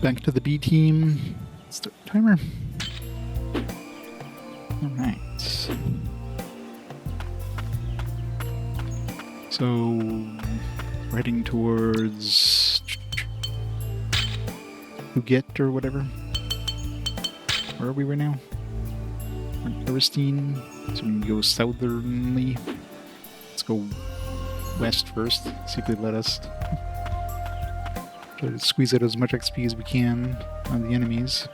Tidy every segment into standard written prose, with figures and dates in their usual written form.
Back to the B team. Start the timer. Alright. So, we're heading towards Huget or whatever. Where are we right now? Aristine. So we can go southerly. Let's go west first. See if they let us. Try to squeeze out as much XP as we can on the enemies.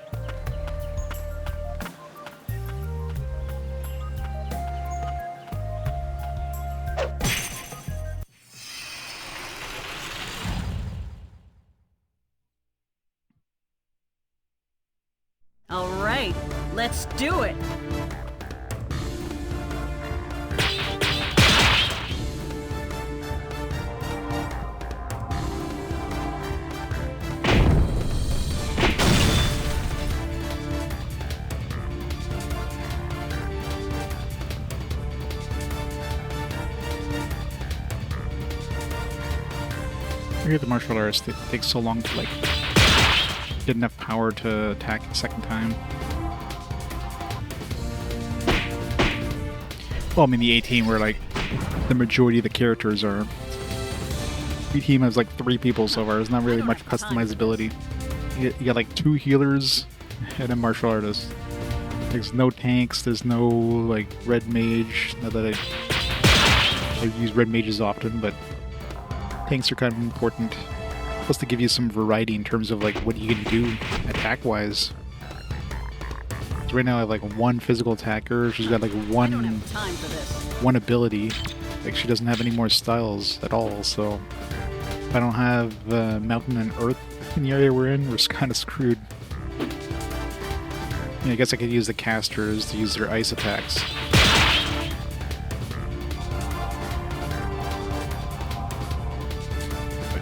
All right, let's do it. I hear the martial artist, it takes so long to like get enough power to attack the second time. Well, I mean the A team where like the majority of the characters are. B team has like 3 people so far. There's not really much customizability. You got like 2 healers and a martial artist. There's no tanks. There's no like red mage. Not that I use red mages often, but tanks are kind of important. Plus to give you some variety in terms of like what you can do attack-wise. So right now I have like 1 physical attacker. She's got like one ability. Like she doesn't have any more styles at all. So if I don't have mountain and earth in the area we're in, we're kind of screwed. Yeah, I guess I could use the casters to use their ice attacks.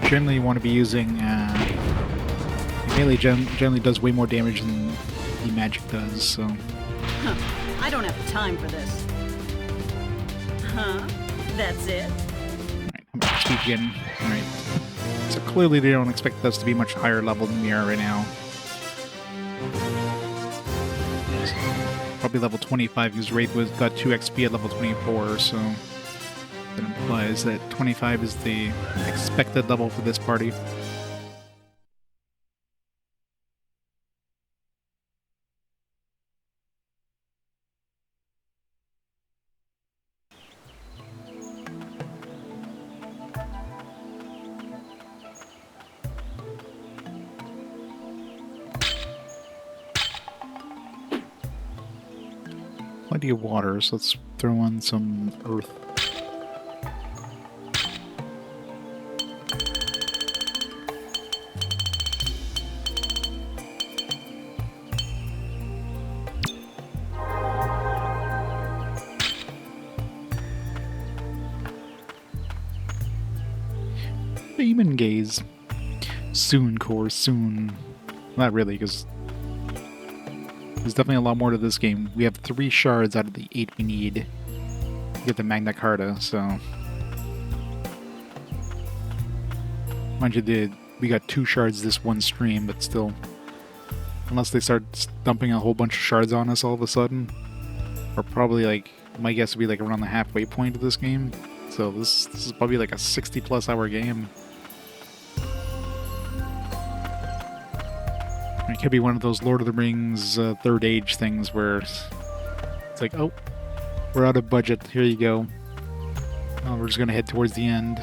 Generally you want to be using melee generally does way more damage than the magic does, so Huh. I don't have time for this. Huh? That's it? Alright, I'm about to speak again. Alright. So clearly they don't expect us to be much higher level than we are right now. Probably level 25 because Wraith was got 2 XP at level 24, so that implies that 25 is the expected level for this party. Plenty of water, so let's throw on some earth. Demon gaze. Soon, core, soon. Not really, because there's definitely a lot more to this game. We have 3 shards out of the 8 we need to get the Magna Carta, so... Mind you, we got 2 shards this one stream, but still... Unless they start dumping a whole bunch of shards on us all of a sudden. Or probably, like, my guess would be like around the halfway point of this game. So this is probably like a 60+ hour game. It could be one of those Lord of the Rings Third Age things where it's like, oh, we're out of budget, here you go. Oh, we're just gonna head towards the end.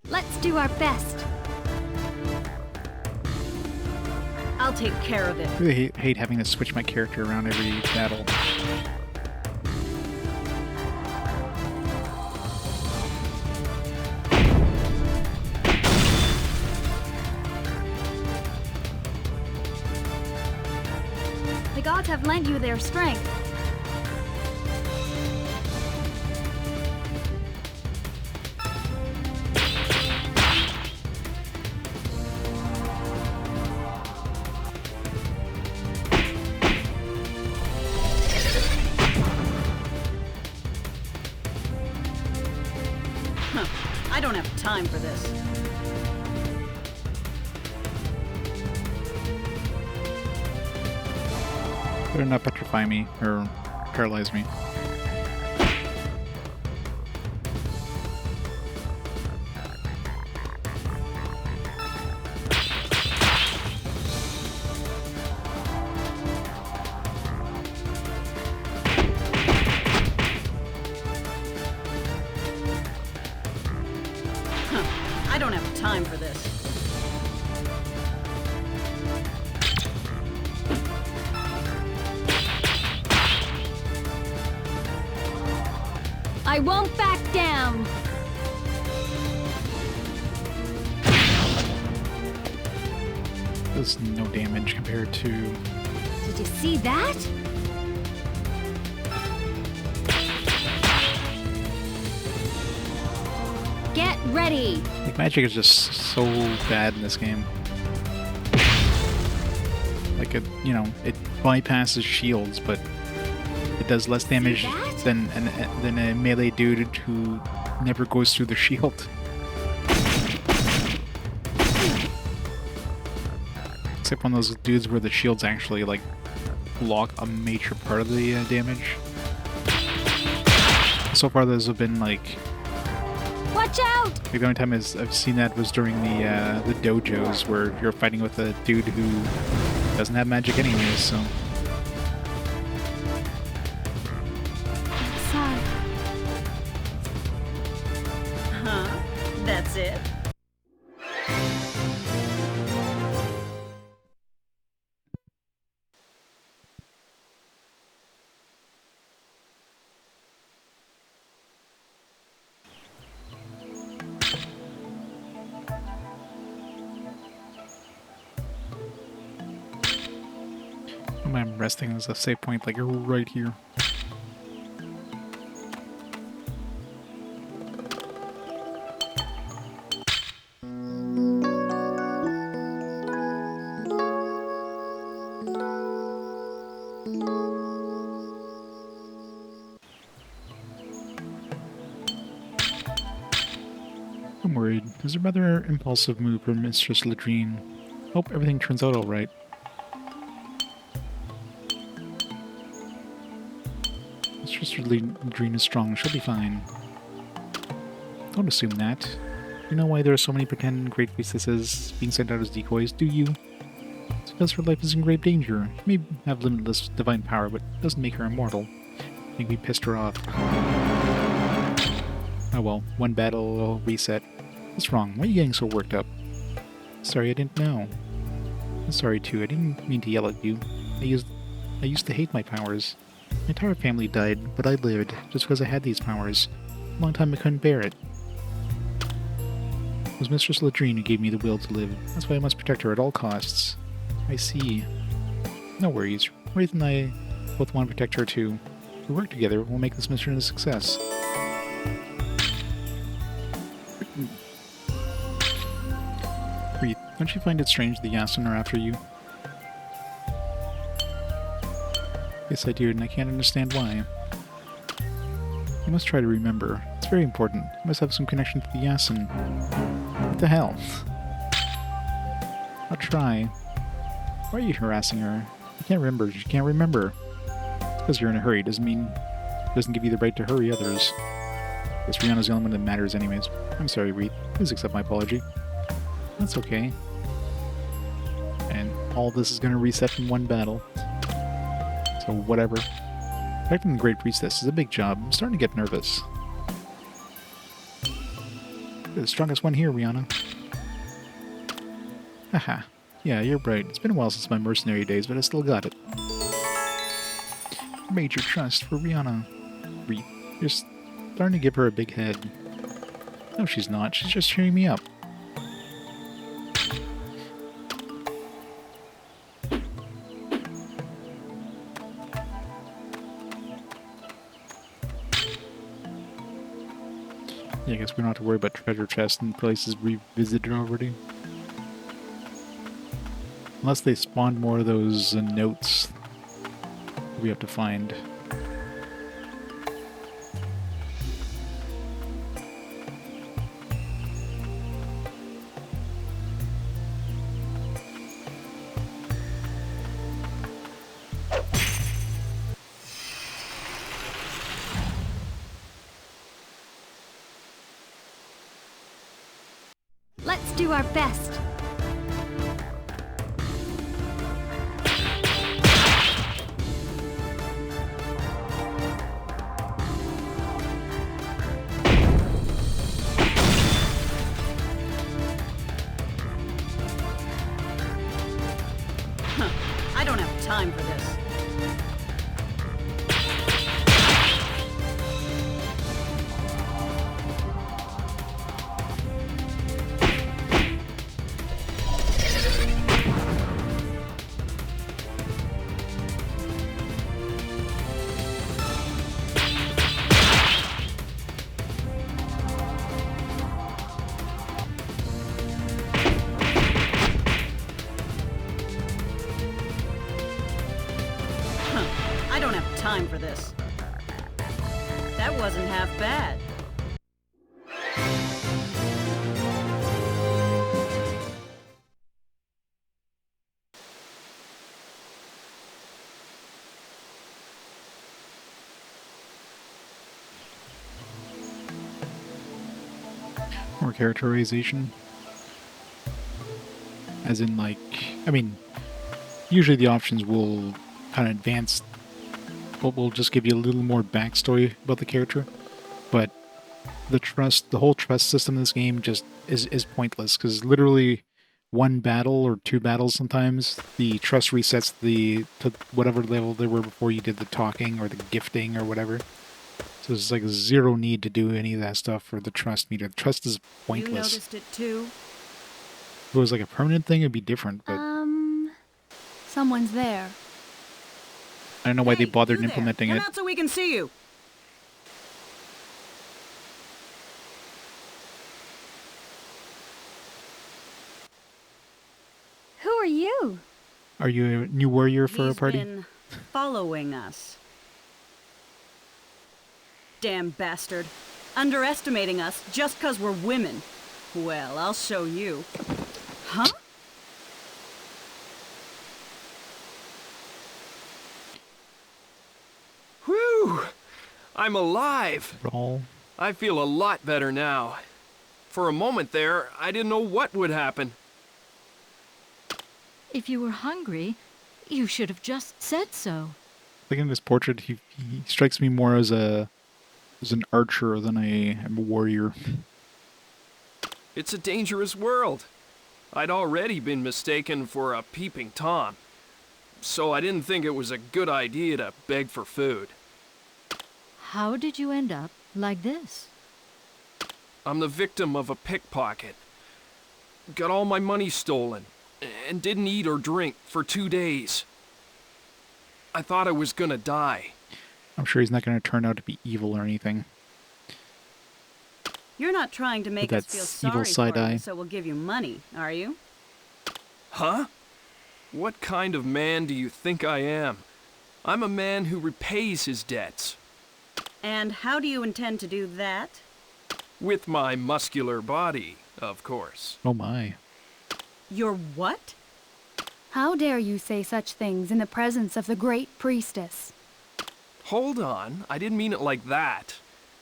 Let's do our best. I'll take care of it. I really hate having to switch my character around every battle. The gods have lent you their strength. I don't have time for this. Better not petrify me or paralyze me. I don't have time for this. I won't back down. Does no damage compared to... Did you see that? Get ready. Like, magic is just so bad in this game. Like, it, you know, it bypasses shields, but it does less damage that? than a melee dude who never goes through the shield. Except one of those dudes where the shields actually, like, block a major part of the damage. So far, those have been, like... Watch out! The only time I've seen that was during the dojos, where you're fighting with a dude who doesn't have magic anyways, so... Sorry. Huh? That's it? I'm resting as a save point, like, right here. I'm worried. It was a rather impulsive move from Mistress Ladrine. Hope everything turns out alright. Mistress Ladrine is strong. She'll be fine. Don't assume that. You know why there are so many pretend great priestesses being sent out as decoys, do you? It's because her life is in grave danger. She may have limitless divine power, but it doesn't make her immortal. I think we pissed her off. Oh well, one battle will reset. What's wrong? Why are you getting so worked up? Sorry, I didn't know. I'm sorry too, I didn't mean to yell at you. I used to hate my powers. My entire family died, but I lived, just because I had these powers. A long time I couldn't bear it. It was Mistress Ladrine who gave me the will to live. That's why I must protect her at all costs. I see. No worries. Wraith and I both want to protect her too. If we work together, we'll make this mission a success. Wraith, don't you find it strange the Yason are after you? Yes, I do, and I can't understand why. You must try to remember. It's very important. You must have some connection to the Yason. What the hell? I'll try. Why are you harassing her? You can't remember. You can't remember. It's because you're in a hurry. Doesn't give you the right to hurry others. Guess Rihanna's the only one that matters anyways. I'm sorry, Wreath. Please accept my apology. That's okay. And all this is going to reset in one battle. So whatever. Protecting the Great Priestess is a big job. I'm starting to get nervous. You're the strongest one here, Rihanna. Haha. Yeah, you're right. It's been a while since my mercenary days, but I still got it. Major trust for Rihanna. You're starting to give her a big head. No, she's not. She's just cheering me up. Yeah, I guess we don't have to worry about treasure chests and places revisited already. Unless they spawned more of those notes we have to find. Let's do our best. I don't have time for this. I don't have time for this. That wasn't half bad. More characterization. As in, like, I mean, usually the options will kind of advance, but will just give you a little more backstory about the character. But the whole trust system in this game just is pointless, because literally one battle or two battles sometimes, the trust resets to whatever level they were before you did the talking or the gifting or whatever. So there's like zero need to do any of that stuff for the trust meter. The trust is You pointless. noticed it too? If it was like a permanent thing, it'd be different, but Someone's there. I don't know why they Hey, bothered you there. implementing Come it. out so we can see you. Who are you? Are you a new warrior for a He's party? been following us. Damn bastard. Underestimating us just 'cause we're women. Well, I'll show you. Huh? Whew! I'm alive! Brawl. I feel a lot better now. For a moment there, I didn't know what would happen. If you were hungry, you should have just said so. Looking at this portrait, he strikes me more as an archer than a warrior. It's a dangerous world. I'd already been mistaken for a peeping Tom, so I didn't think it was a good idea to beg for food. How did you end up like this? I'm the victim of a pickpocket. Got all my money stolen, and didn't eat or drink for 2 days. I thought I was gonna die. I'm sure he's not going to turn out to be evil or anything. You're not trying to make us that's feel evil sorry side for eye. you, so we'll give you money, are you? Huh? What kind of man do you think I am? I'm a man who repays his debts. And how do you intend to do that? With my muscular body, of course. Oh my. Your what? How dare you say such things in the presence of the great priestess? Hold on, I didn't mean it like that.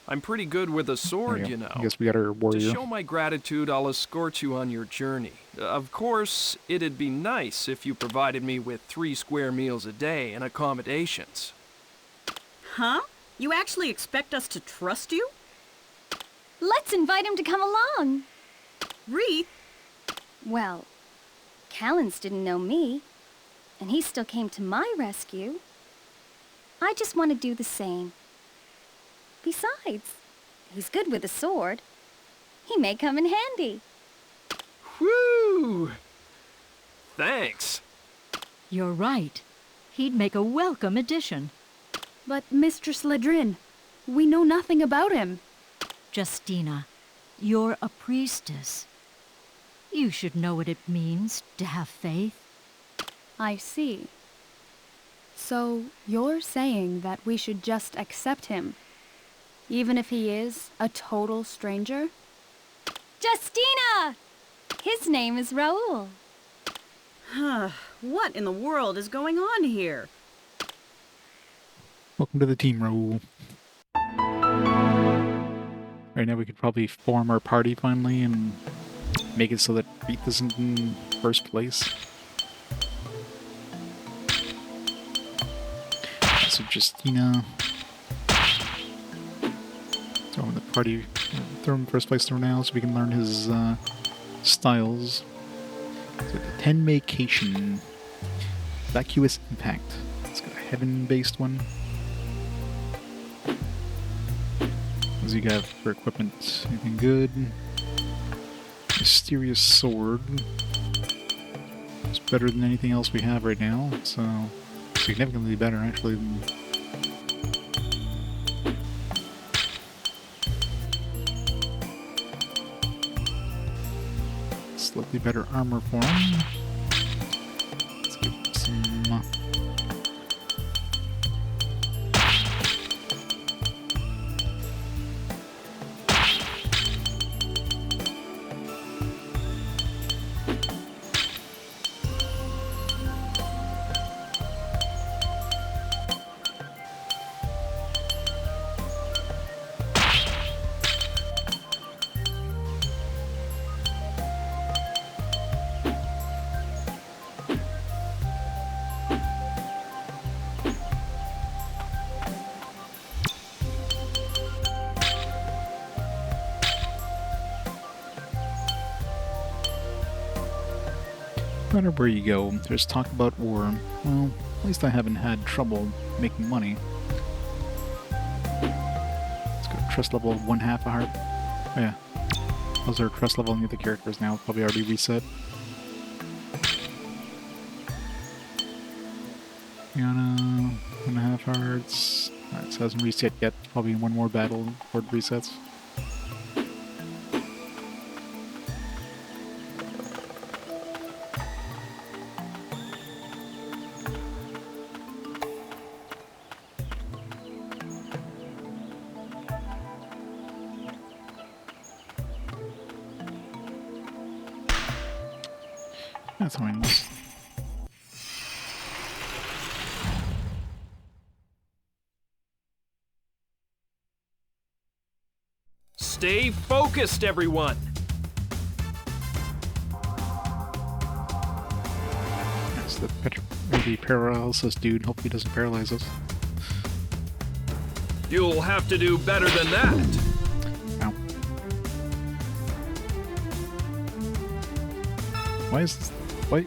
I'm pretty good with a There sword, you you go. know. I guess we got our To warrior. show my gratitude, I'll escort you on your journey. Of course, it'd be nice if you provided me with 3 square meals a day and accommodations. Huh? You actually expect us to trust you? Let's invite him to come along. Wreath? Well, Calintz didn't know me, and he still came to my rescue. I just want to do the same. Besides, he's good with a sword. He may come in handy. Whew! Thanks. You're right. He'd make a welcome addition. But Mistress Ledrin, we know nothing about him. Justina, you're a priestess. You should know what it means to have faith. I see. So, you're saying that we should just accept him, even if he is a total stranger? Justina! His name is Raoul. What in the world is going on here? Welcome to the team, Raoul. Right now we could probably form our party finally and make it so that Preet isn't in first place. So Justina. Throw him in the party. Throw him in first place for now so we can learn his styles. So the 10 vacation. Vacuous impact. Let's get a heaven-based one. What does he got for equipment? Anything good? Mysterious sword. It's better than anything else we have right now, so significantly better actually than slightly better armor for him. Let's give him some no matter where you go, there's talk about war. Well, at least I haven't had trouble making money. Let's go trust level of 1/2 a heart. Oh yeah. Those are trust level on the other characters now, probably already reset. Yana, 1/2 hearts. Alright, so it hasn't reset yet. Probably in one more battle before it resets. That's how I know. Stay focused, everyone! That's the paralysis dude. Hope he doesn't paralyze us. You'll have to do better than that! Ow. Why is this... Why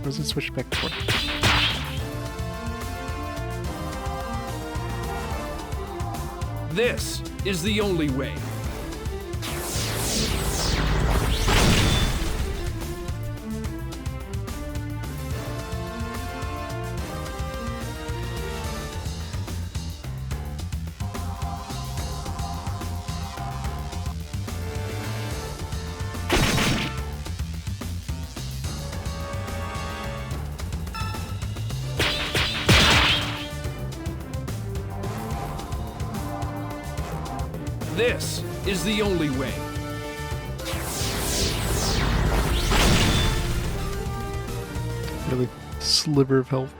does it switch back to what? This is the only way. This is the only way. Really? Sliver of health.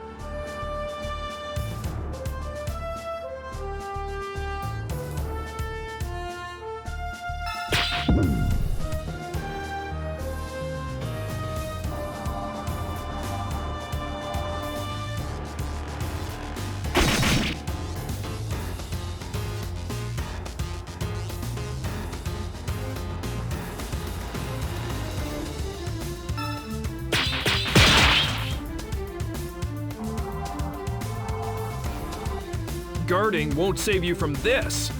Guarding won't save you from this.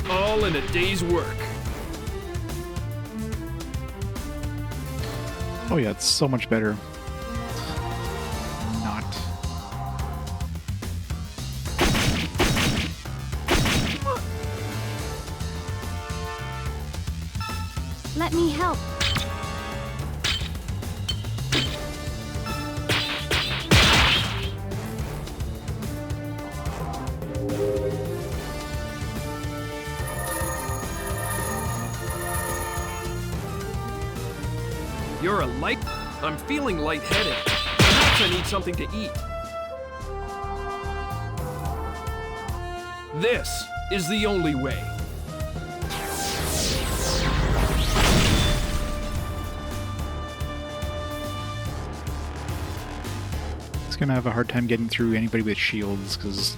All in a day's work. Oh yeah, it's so much better. Not. Let me help. You're a light... I'm feeling lightheaded. Perhaps I need something to eat. This is the only way. He's gonna have a hard time getting through anybody with shields because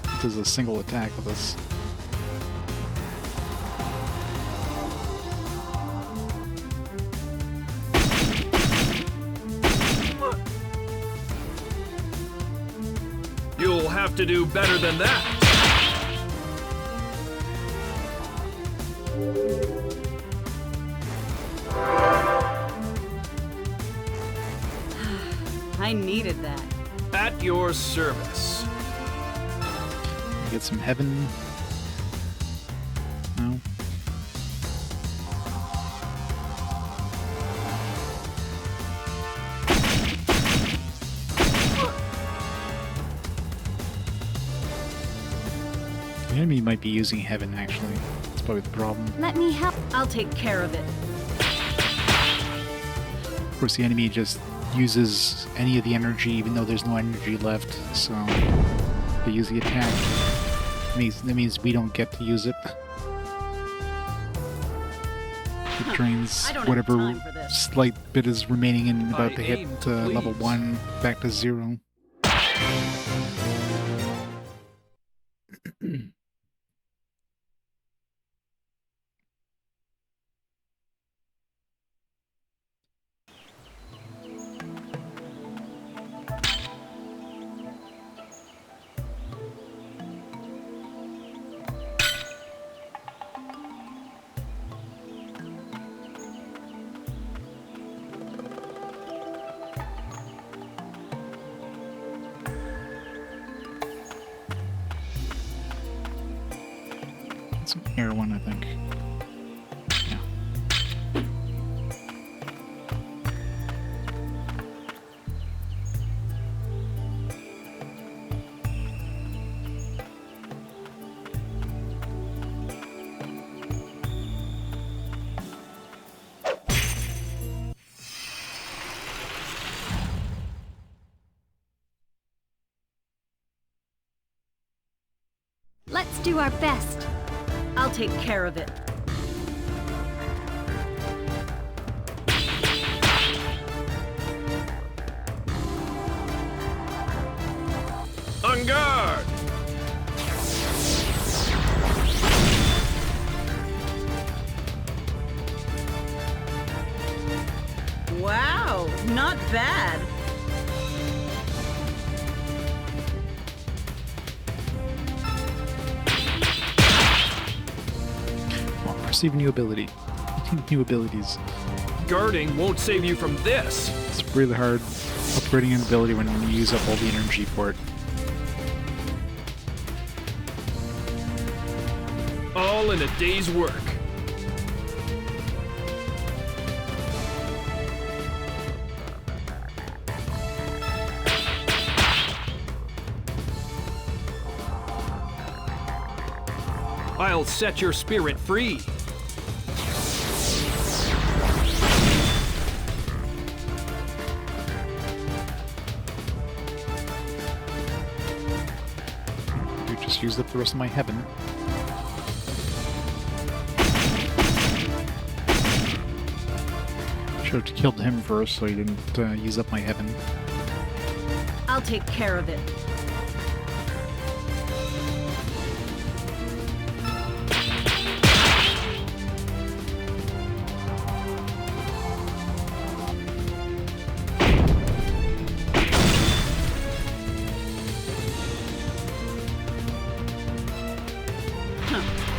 it does a single attack with us. You'll have to do better than that. I needed that. At your service. Get some heaven. No. The enemy might be using heaven, actually. That's probably the problem. Let me help. I'll take care of it. Of course, the enemy just uses any of the energy, even though there's no energy left, so they use the attack. That means we don't get to use it. It drains I don't have whatever time for this. slight bit is remaining and about I to hit aim to level please. 1 back to 0. It's an air one, I think. Yeah. Let's do our best. I'll take care of it. On guard! Wow, not bad. Well, receive new ability. New abilities. Guarding won't save you from this. It's really hard upgrading an ability when you use up all the energy for it. All in a day's work. I'll set your spirit free. You just used up the rest of my heaven. Should have killed him first so he didn't use up my heaven. I'll take care of it.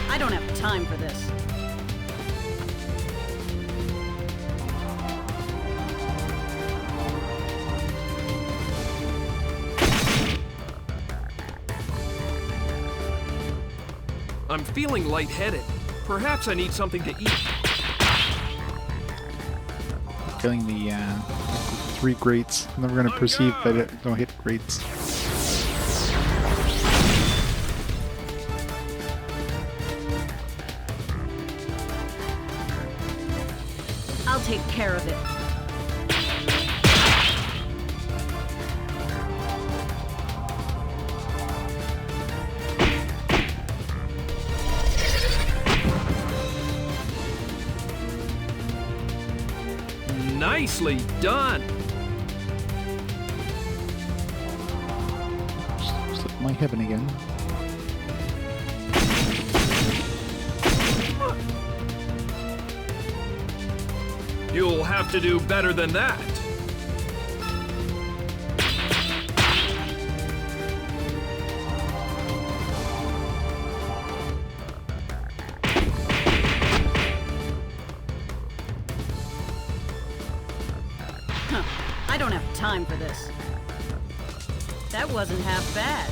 I don't have time for this. I'm feeling lightheaded. Perhaps I need something to eat. Killing the 3 greats. I'm never going to perceive that it don't hit greats. I'll take care of it. Nicely done. Slip my heaven again. You'll have to do better than that. I don't have time for this. That wasn't half bad.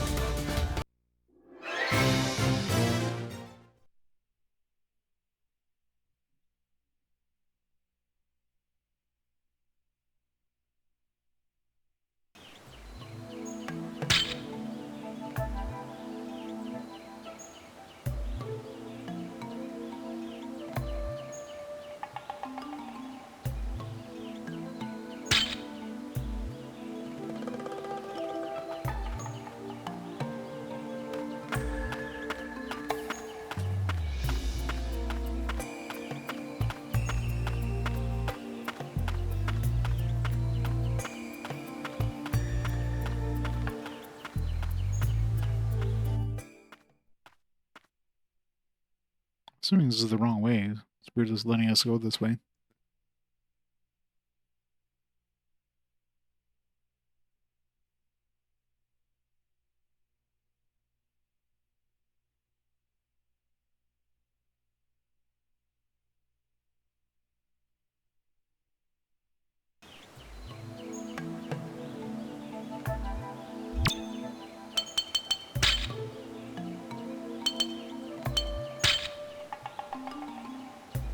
Assuming this is the wrong way. It's weird just letting us go this way.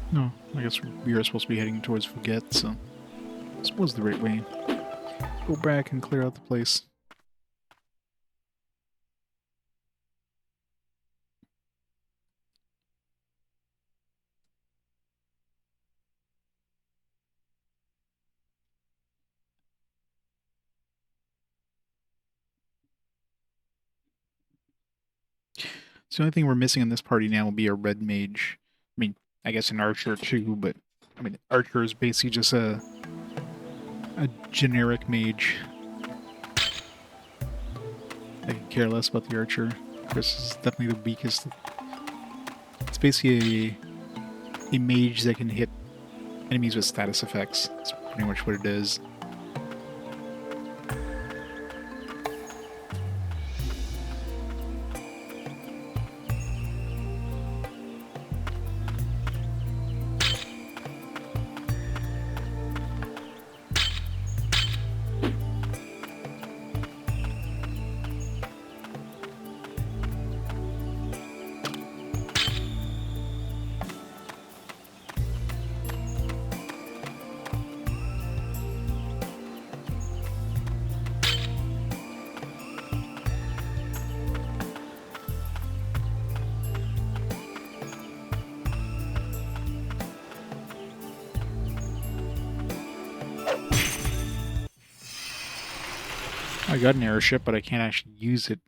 No, I guess we are supposed to be heading towards Forget, so this was the right way. Go back and clear out the place. So the only thing we're missing in this party now will be a red mage. I mean, I guess an archer too, but I mean, archer is basically just a generic mage. I could care less about the archer. This is definitely the weakest. It's basically a mage that can hit enemies with status effects. That's pretty much what it is. I got an airship, but I can't actually use it.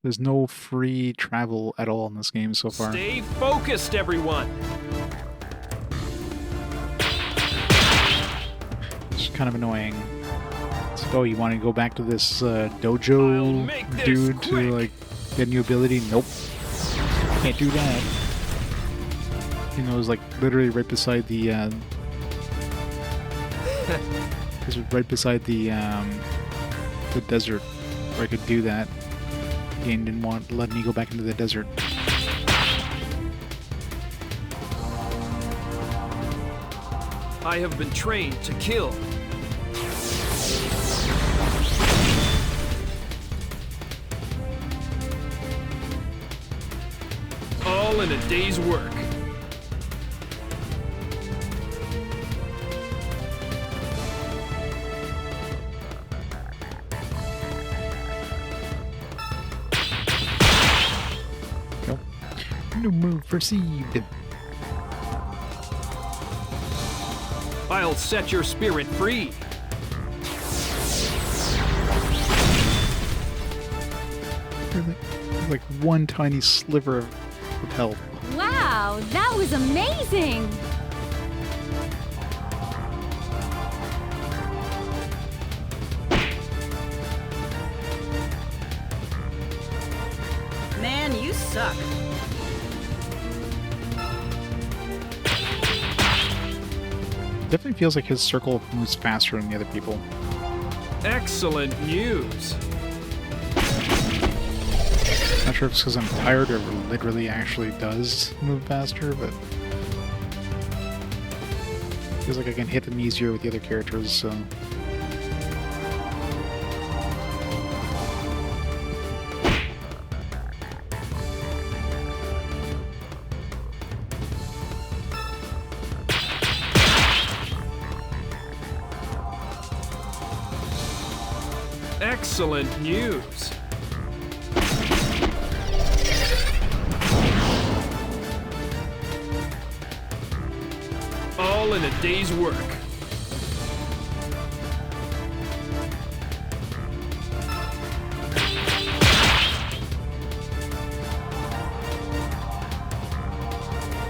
There's no free travel at all in this game so far. Stay focused, everyone. It's kind of annoying. It's like, oh, you want to go back to this dojo dude to like get a new ability? Nope. Can't do that. You know, it was like literally right beside the it was right beside the desert where I could do that. The game didn't want to let me go back into the desert. I have been trained to kill. All in a day's work. No move perceived. I'll set your spirit free. There's like one tiny sliver of health. Wow, that was amazing! suck. Definitely feels like his circle moves faster than the other people. Excellent news. Not sure if it's because I'm tired or if it literally actually does move faster, but feels like I can hit them easier with the other characters, so. Excellent news. All in a day's work.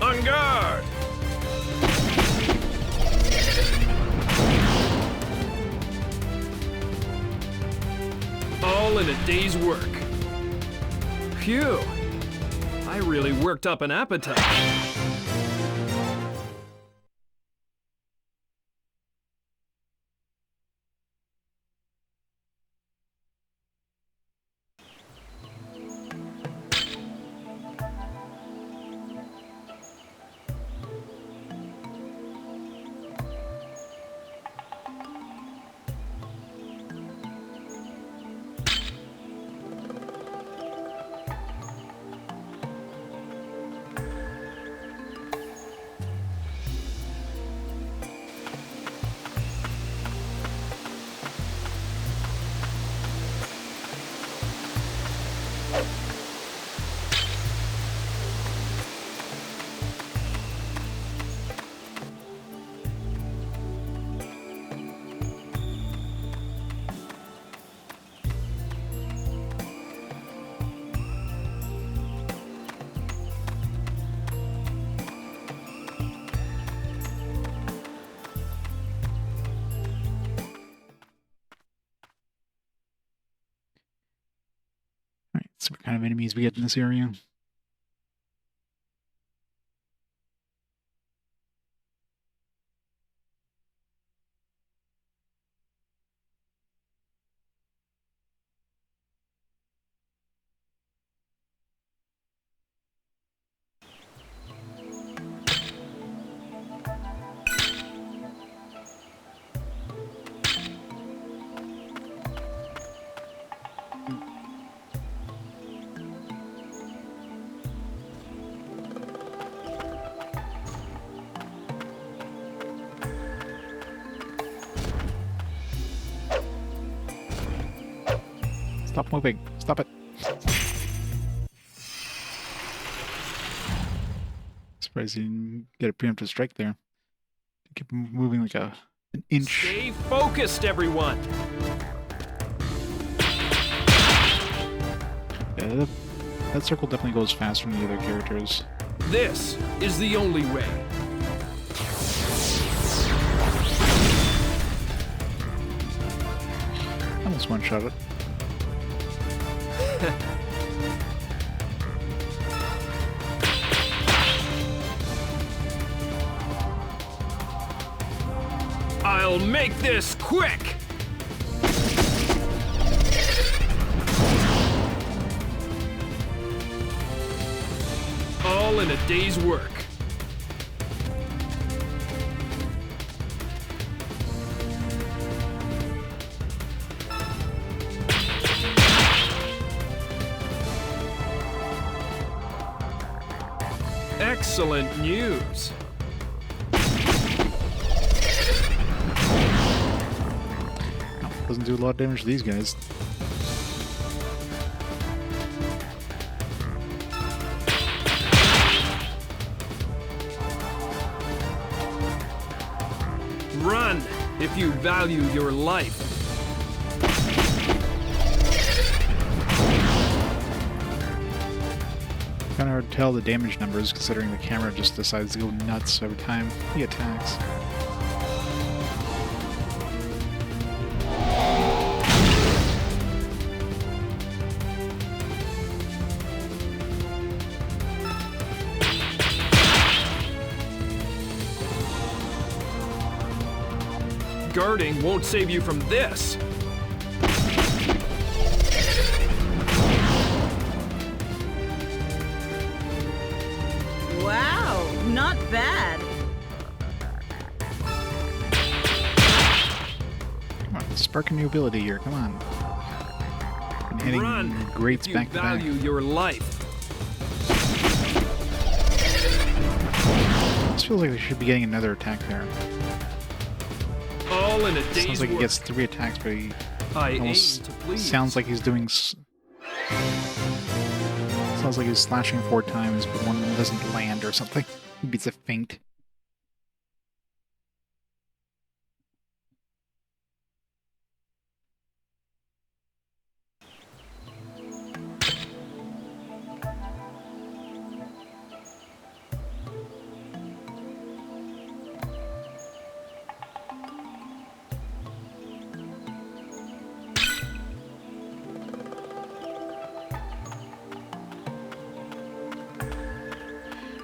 On guard! All in a day's work. Phew! I really worked up an appetite. Alright, so what kind of enemies we get in this area? Stop moving. Stop it. Surprised you didn't get a preemptive strike there. Keep moving like an inch. Stay focused, everyone! Yeah, that circle definitely goes faster than the other characters. This is the only way. Almost one-shot it. I'll make this quick! All in a day's work. Excellent news. Doesn't do a lot of damage to these guys. Run if you value your life. Kinda hard to tell the damage numbers considering the camera just decides to go nuts every time he attacks. guarding won't save you from this. Wow, not bad. Come on, spark a new ability here. Come on. Been hitting Run greats if you back to back. value your life. This feels like we should be getting another attack there. All in a day's Sounds like he work. gets 3 attacks, but he I aim almost to please. sounds like he's doing. Sounds like he's slashing 4 times, but one of them doesn't land or something. He beats a feint.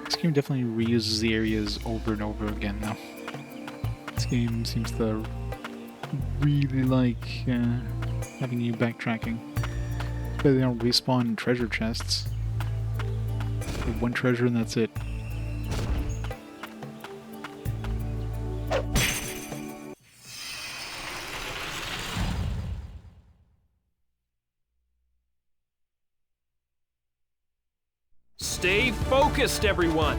This game definitely reuses the areas over and over again now. This game seems to really like having you backtracking. But they don't respawn treasure chests. Get 1 treasure and that's it. Stay focused, everyone.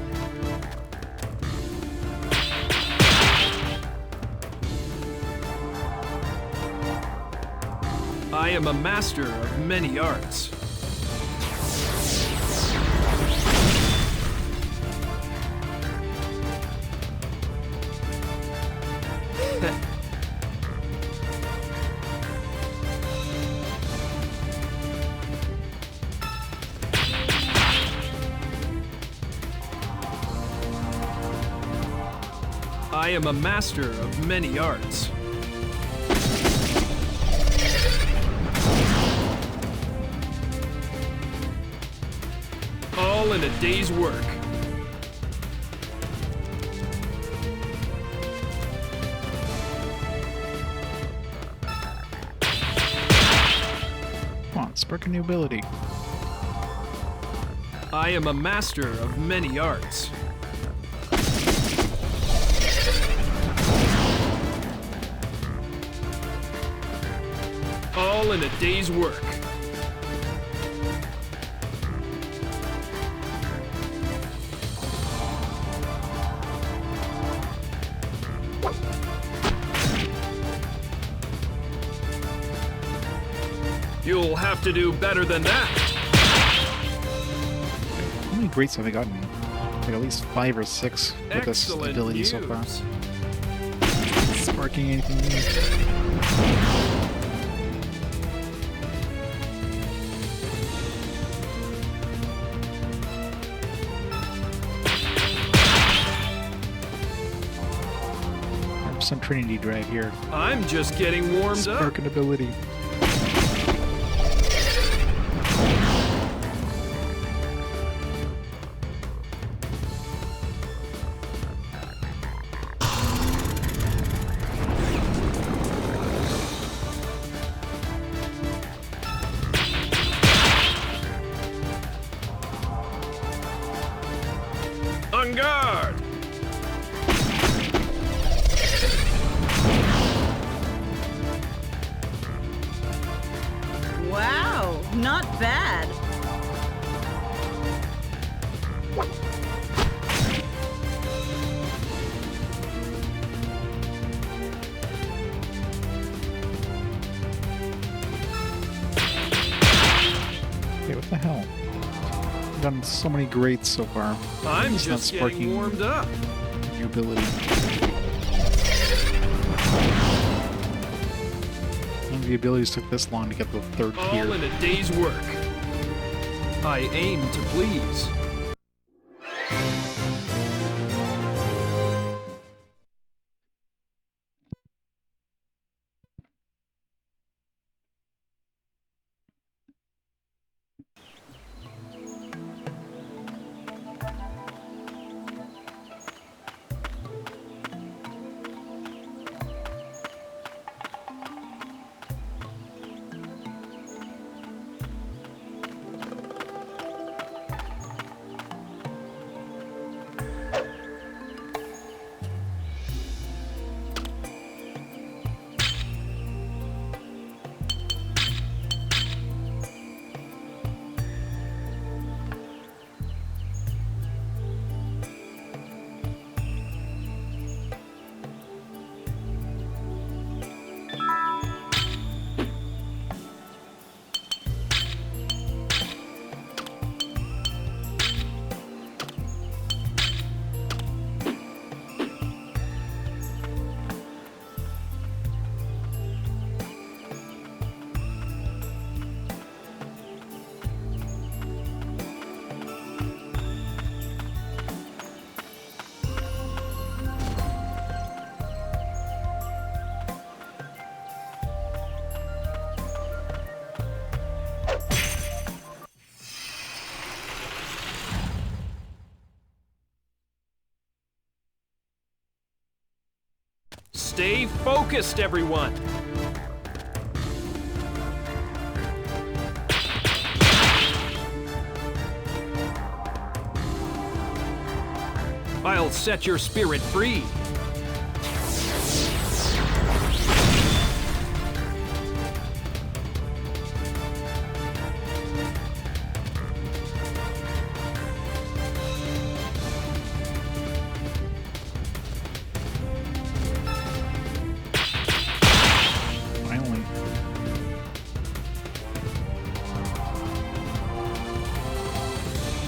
I am a master of many arts. I am a master of many arts. All in a day's work. Come on, spark a new ability. I am a master of many arts. All in a day's work. You'll have to do better than that. How many greats have I gotten? Like at least 5 or 6 with this Excellent ability so far. news. Sparking anything new? Some Trinity drag here. I'm just getting warmed up. Spark an ability. On guard! Wow, not bad. Okay, what the hell? I've done so many greats so far. I'm It's not just getting sparking warmed up. new ability. None of the abilities took this long to get the 3rd All tier. in a day's work. I aim to please. Stay focused, everyone! I'll set your spirit free. Finally.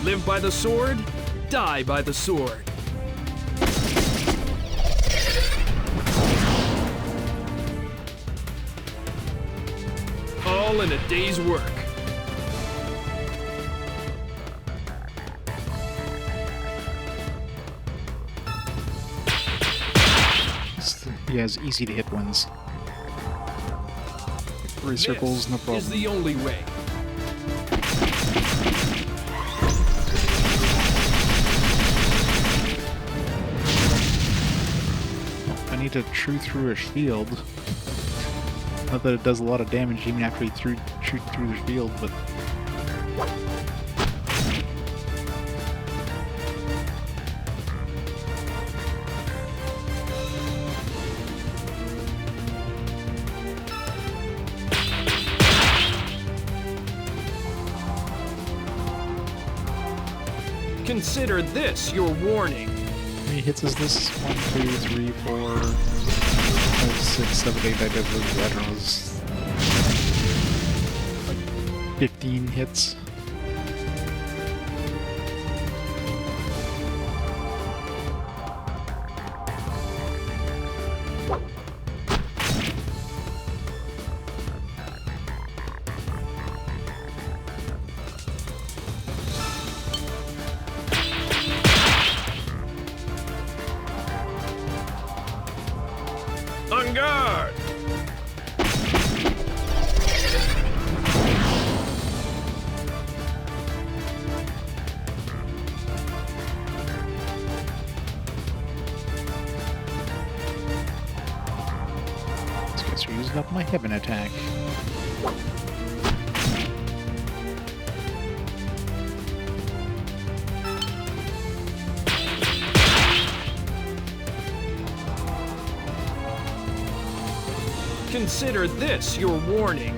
Live by the sword, die by the sword. All in a day's work. He has easy to hit ones. 3 circles, no problem. This is the only way. I need to chew through a shield. Not that it does a lot of damage even after you shoot through the shield, but... Consider this your warning. How many hits is this? 1, 2, 3, 4, 5, 6, 7, 8, I don't know, it's like 15 hits. On guard! These guys are using up my heaven attack. Consider this your warning.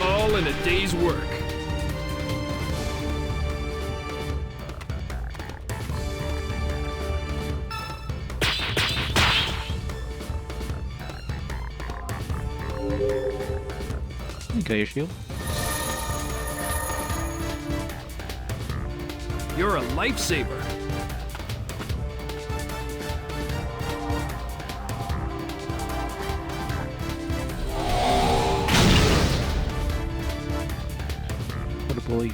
All in a day's work. Okay, your shield. You're a lifesaver. What a bully.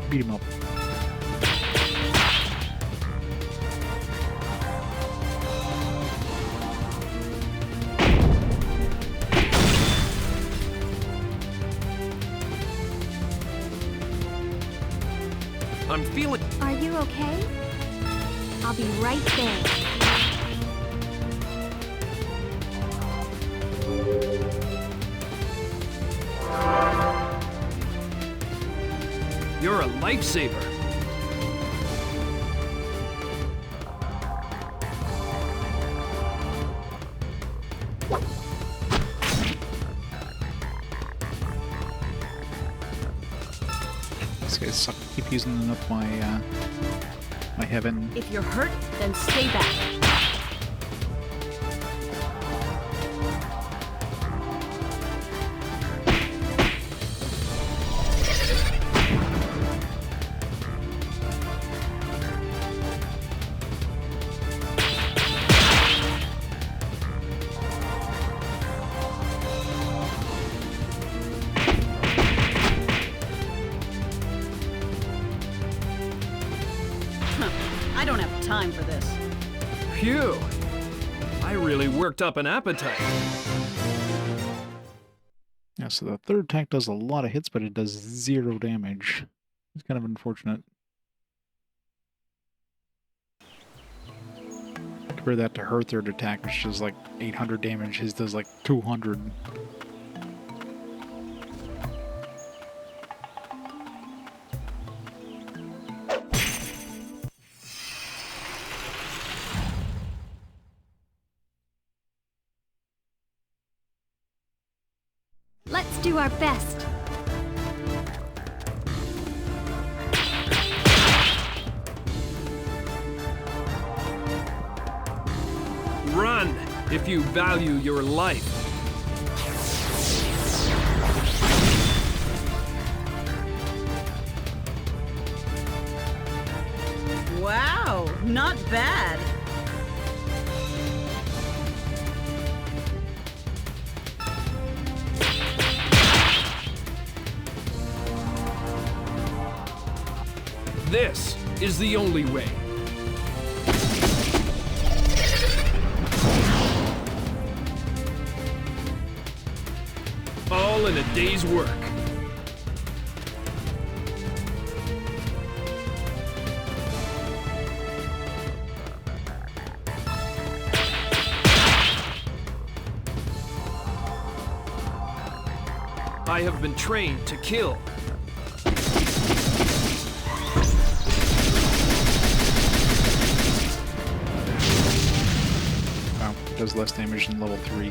Beat him up. I'm feeling... Are you okay? I'll be right there. You're a lifesaver. These guys suck. Keep using up my my heaven. If you're hurt, then stay back. I don't have time for this. Phew. I really worked up an appetite. Yeah, so the third attack does a lot of hits, but it does 0 damage. It's kind of unfortunate. Compare that to her third attack, which does like 800 damage. His does like 200. Let's do our best. Run, if you value your life. Wow, not bad. This is the only way. All in a day's work. I have been trained to kill. Wow, it does less damage than level 3.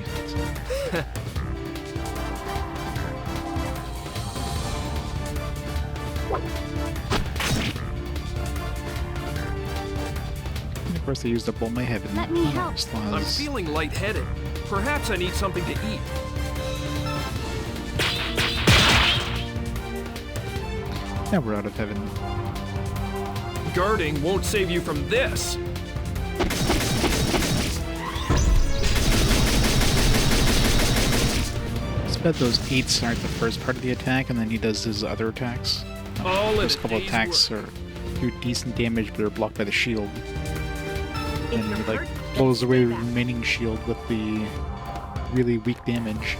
And of course, they used up all my heaven. Let me help. I'm feeling lightheaded. Perhaps I need something to eat. Now we're out of heaven. Guarding won't save you from this. It's bet those 8s aren't the first part of the attack, and then he does his other attacks. All in First a couple day's attacks work. do decent damage, but are blocked by the shield. If And you're he like hurt, blows then away stay the back. remaining shield with the really weak damage.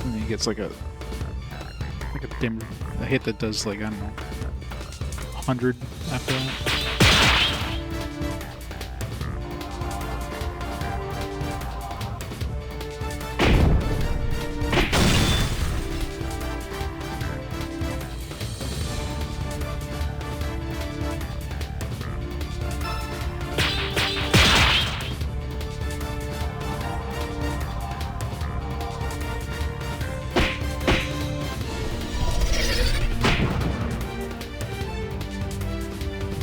And he gets like a hit that does like, I don't know, 100 after that.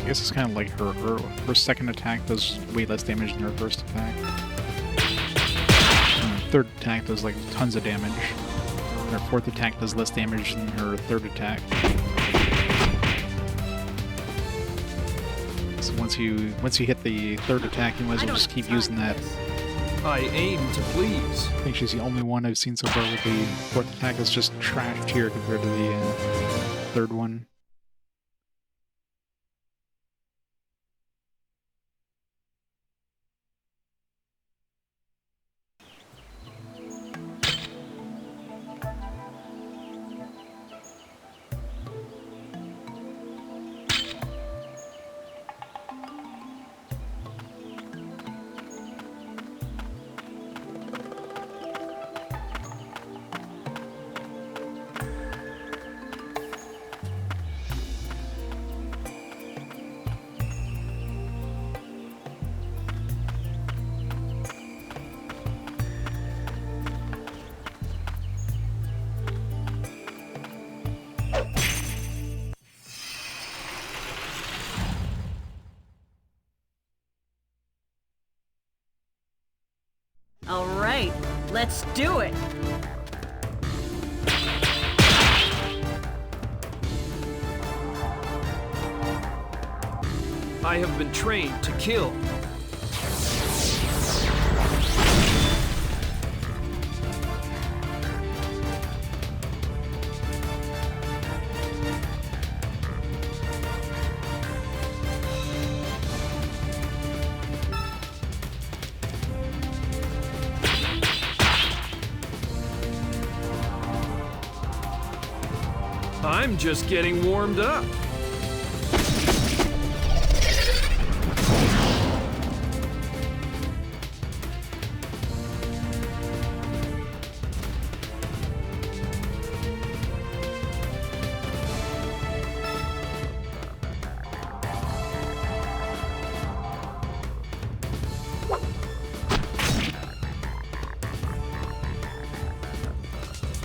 I guess it's kind of like her second attack does way less damage than her first attack. And her third attack does like tons of damage. And her fourth attack does less damage than her third attack. So once you hit the third attack, you might as well just keep using that. I aim to please. I think she's the only one I've seen so far with the fourth attack that's just trashed here compared to the third one. All right, let's do it. I have been trained to kill. I'm just getting warmed up.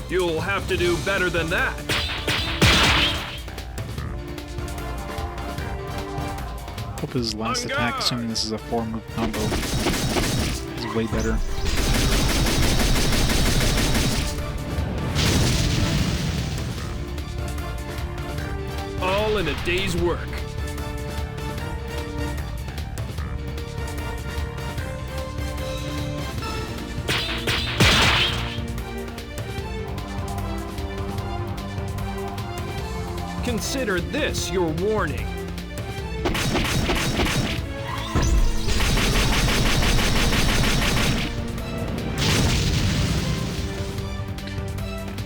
You'll have to do better than that. Hope his last attack, assuming this is a 4-move combo, is way better. All in a day's work. Consider this your warning.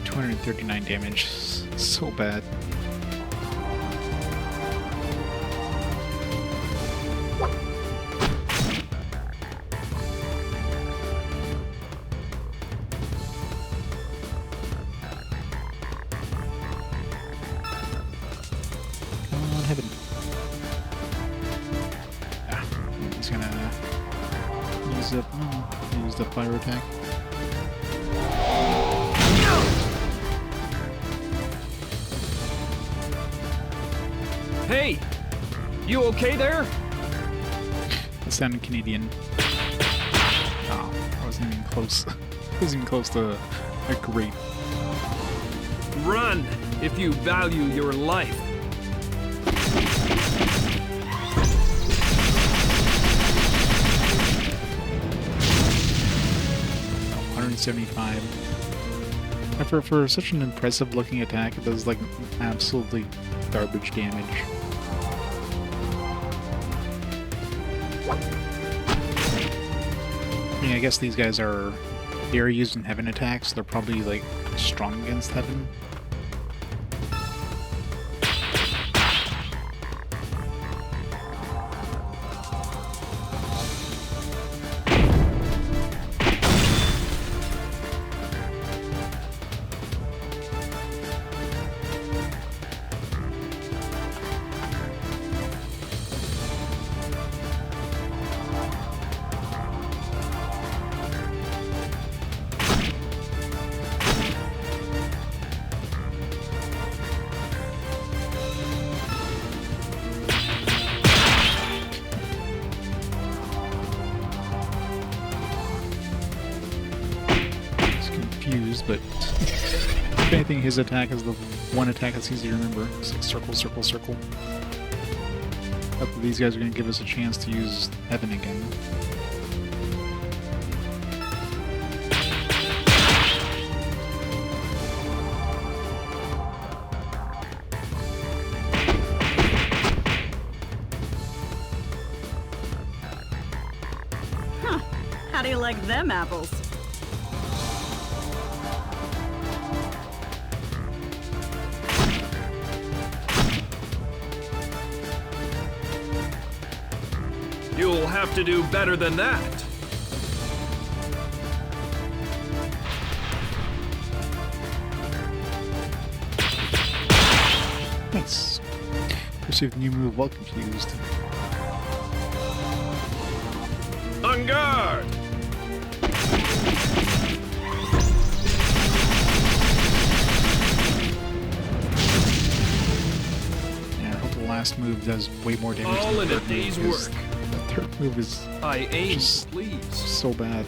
$239 damage. So bad. Heaven. Ah, he's gonna use the fire attack. Hey! You okay there? That sounded Canadian. Oh, I wasn't even close. I wasn't even close to a great. Run if you value your life. 175. And for such an impressive looking attack, it does like absolutely garbage damage. I mean, I guess these guys they're using heaven attacks. They're probably like strong against heaven. But if anything, his attack is the one attack that's easy to remember. It's like circle, circle, circle. But these guys are going to give us a chance to use heaven again. Huh. How do you like them apples? You'll have to do better than that. Nice. Received new move while confused. On guard! Yeah, I hope the last move does way more damage All than in the a third day's move, work. 'cause the third move is I aim, just please. so bad.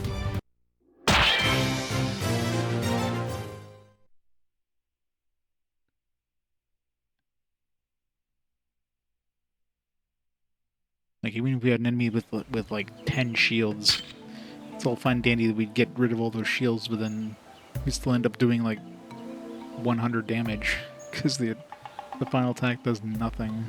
Like, even if we had an enemy with like 10 shields, it's all fine and dandy that we'd get rid of all those shields, but then we still end up doing like 100 damage because the final attack does nothing.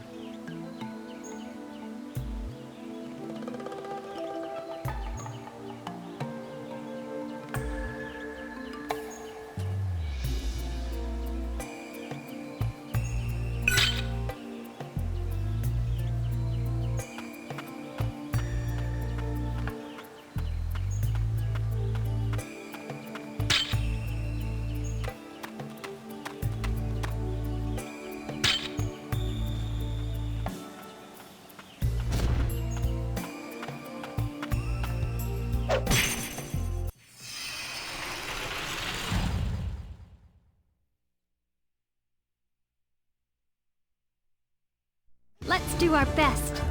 do our best.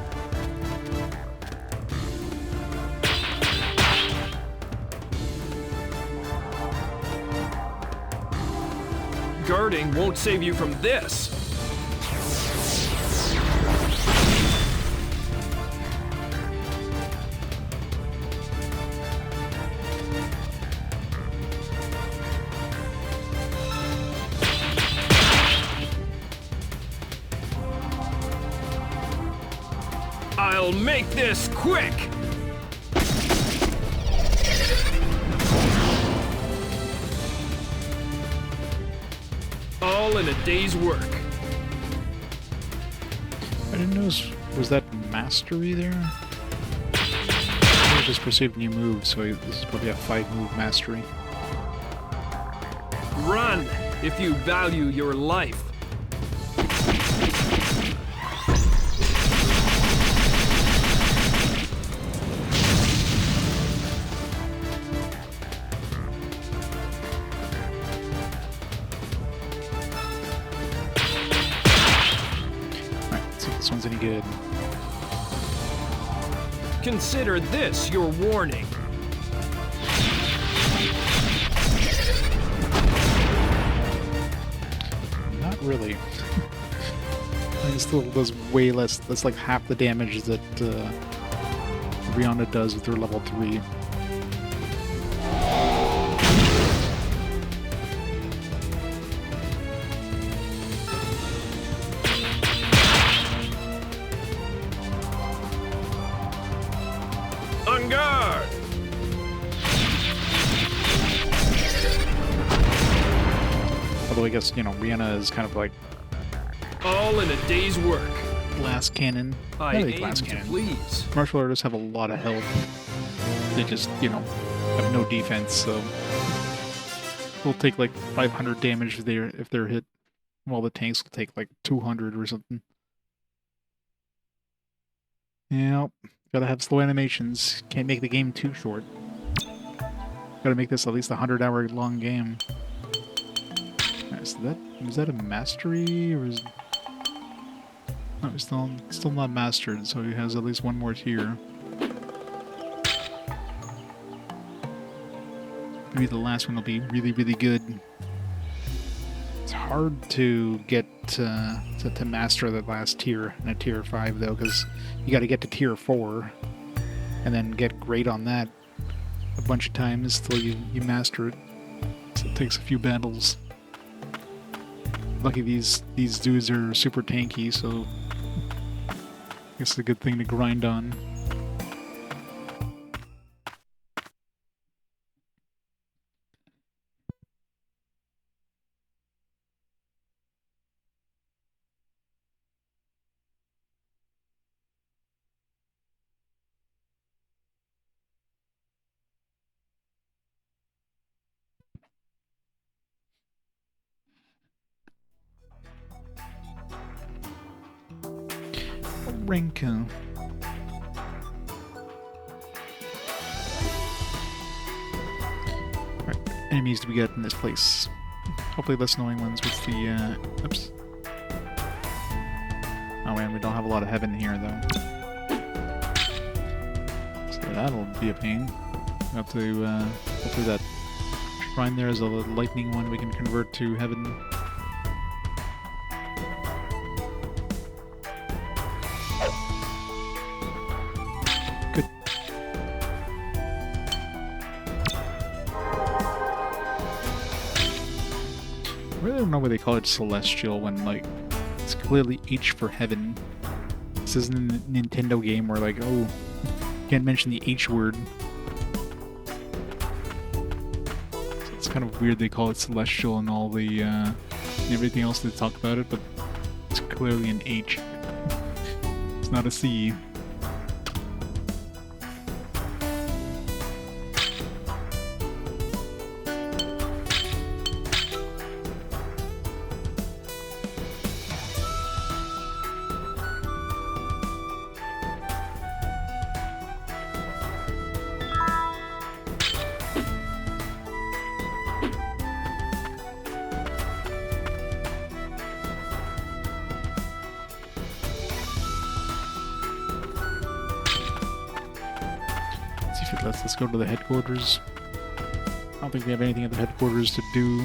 Guarding won't save you from this. I'll make this quick! All in a day's work. I didn't notice, was that mastery there? I just perceived new moves, so this is probably a 5-move mastery. Run if you value your life. This one's any good. Consider this your warning. Not really. I mean, it still does way less. That's like half the damage that Rihanna does with her level 3. On guard! Although I guess, you know, Rihanna is kind of like All in a day's work. glass cannon. I Not really aim glass to cannon. please. Martial artists have a lot of health. They just, you know, have no defense, so they'll take like 500 damage if they're hit, while the tanks will take like 200 or something. Yep, gotta have slow animations. Can't make the game too short. Gotta make this at least a 100-hour long game. Alright, so was that a mastery, or is... No, it's still not mastered, so he has at least one more tier. Maybe the last one will be really, really good. It's hard to get to master the last tier in a tier 5 though, because you got to get to tier 4 and then get great on that a bunch of times till you master it. So it takes a few battles. Lucky these dudes are super tanky, so I guess it's a good thing to grind on. Renko. Alright, enemies do we get in this place? Hopefully less annoying ones with the, oops. Oh man, we don't have a lot of heaven here though. So that'll be a pain. We have to, hopefully that shrine there is a lightning one we can convert to heaven. I really don't know why they call it celestial when, like, it's clearly H for heaven. This isn't a Nintendo game where, like, oh, can't mention the H word. So it's kind of weird they call it celestial and all the, everything else they talk about it, but it's clearly an H. It's not a C. So let's go to the headquarters. I don't think we have anything at the headquarters to do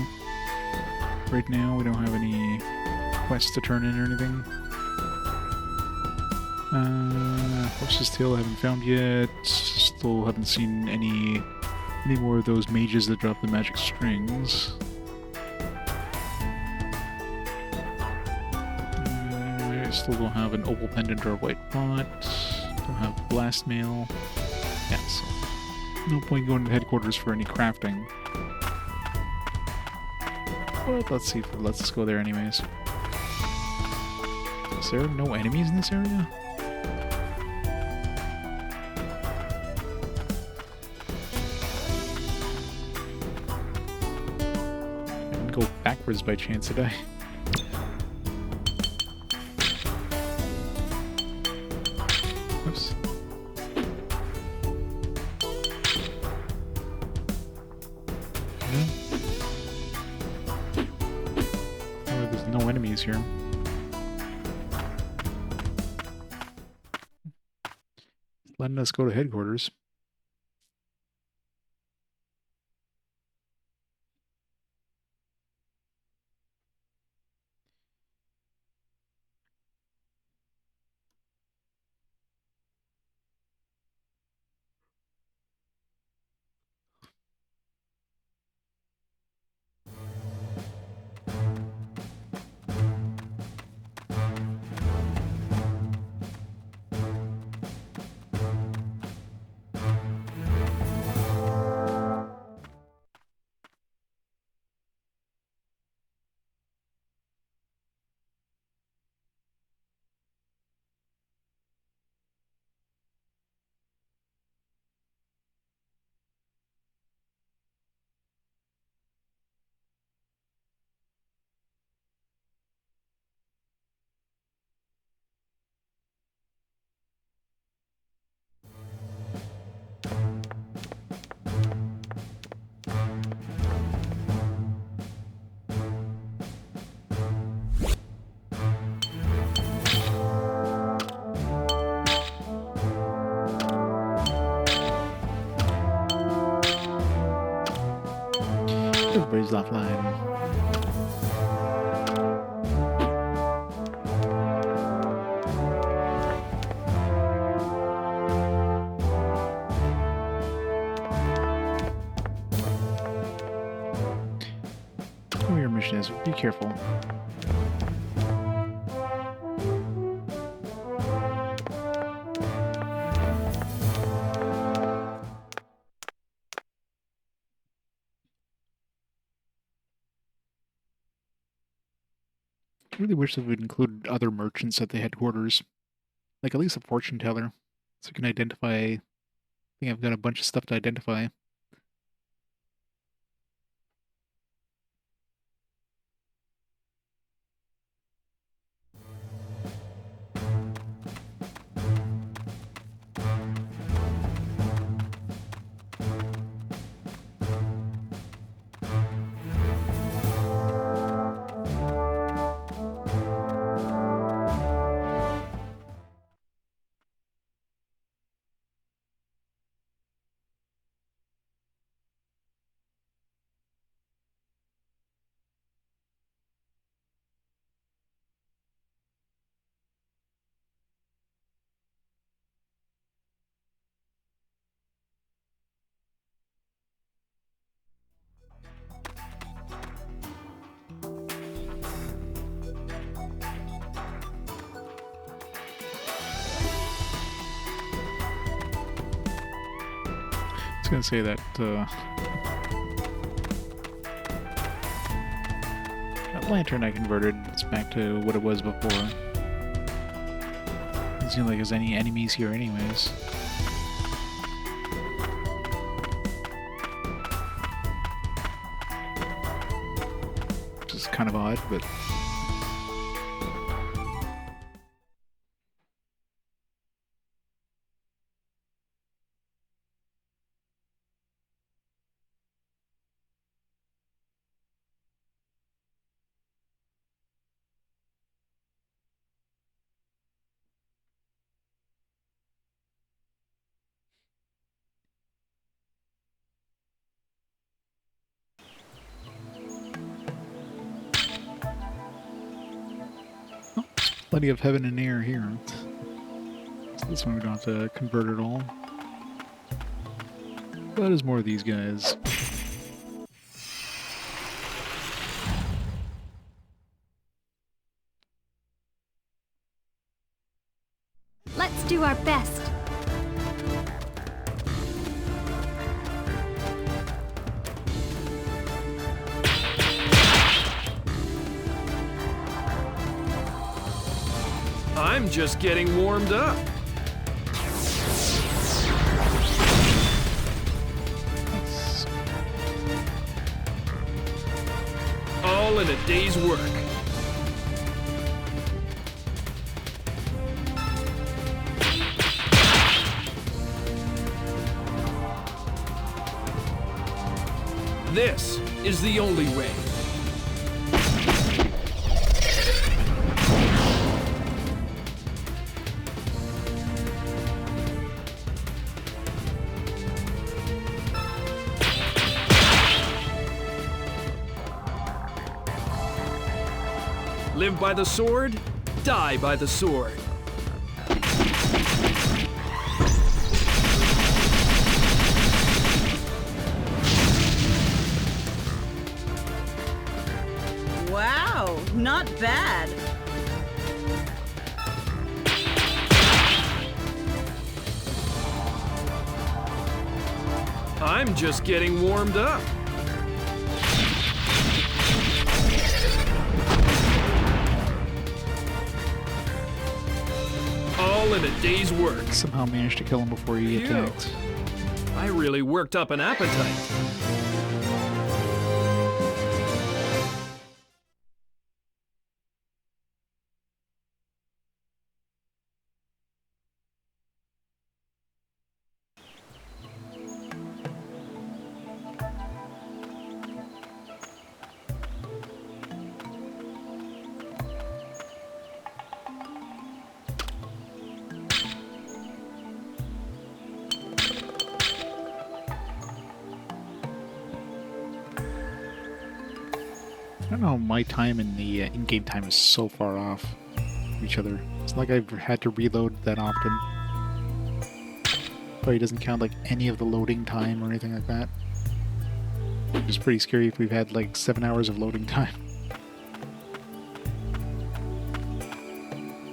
right now. We don't have any quests to turn in or anything. Horse's Tail I haven't found yet. Still haven't seen any more of those mages that drop the magic strings. I still don't have an opal pendant or a white pot. Don't have blast mail. Yeah, so no point going to headquarters for any crafting. But let's see. Let's go there anyways. Is there no enemies in this area? I didn't go backwards by chance, did I? Oops. Oh, there's no enemies here. Letting us go to headquarters. Everybody's offline. Oh, your mission is be careful. I really wish they would include other merchants at the headquarters. Like at least a fortune teller. So you can identify. I think I've got a bunch of stuff to identify. I was gonna say that that lantern I converted is back to what it was before. Doesn't seem like there's any enemies here anyways. Which is kind of odd, but Plenty of heaven and air here. So this one we don't have to convert at all. But there's more of these guys. Let's do our best. I'm just getting warmed up. All in a day's work. This is the only way. Live by the sword, die by the sword. Wow, not bad. I'm just getting warmed up. All in a day's work. Somehow managed to kill him before he Phew. attacked. I really worked up an appetite. I don't know how my time and the in-game time is so far off from each other. It's not like I've had to reload that often. Probably doesn't count like any of the loading time or anything like that. It's pretty scary if we've had like 7 hours of loading time.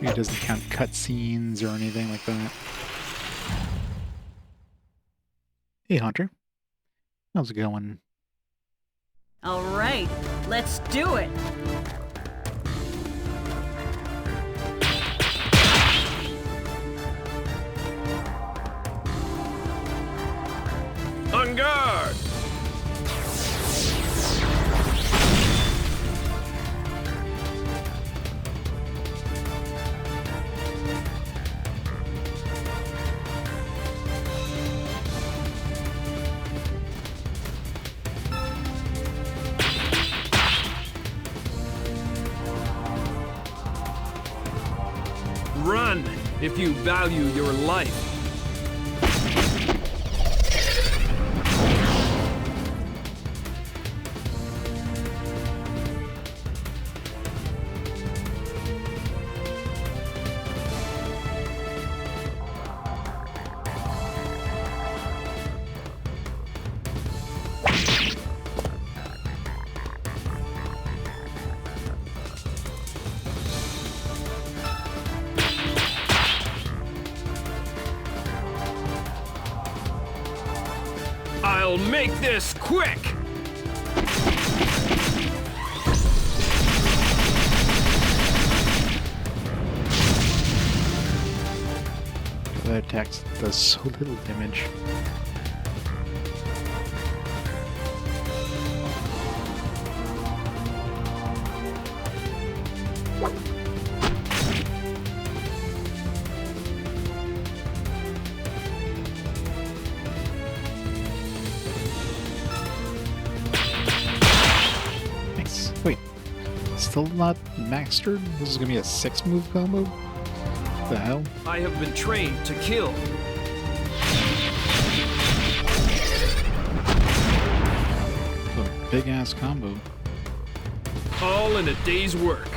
It doesn't count cutscenes or anything like that. Hey Hunter, how's it going? All right, let's do it. On guard! Run if you value your life. I'll make this quick! That attack does so little damage. Nice. Wait, still not mastered? This is gonna be a 6-move combo? What the hell? I have been trained to kill. A big ass combo. All in a day's work.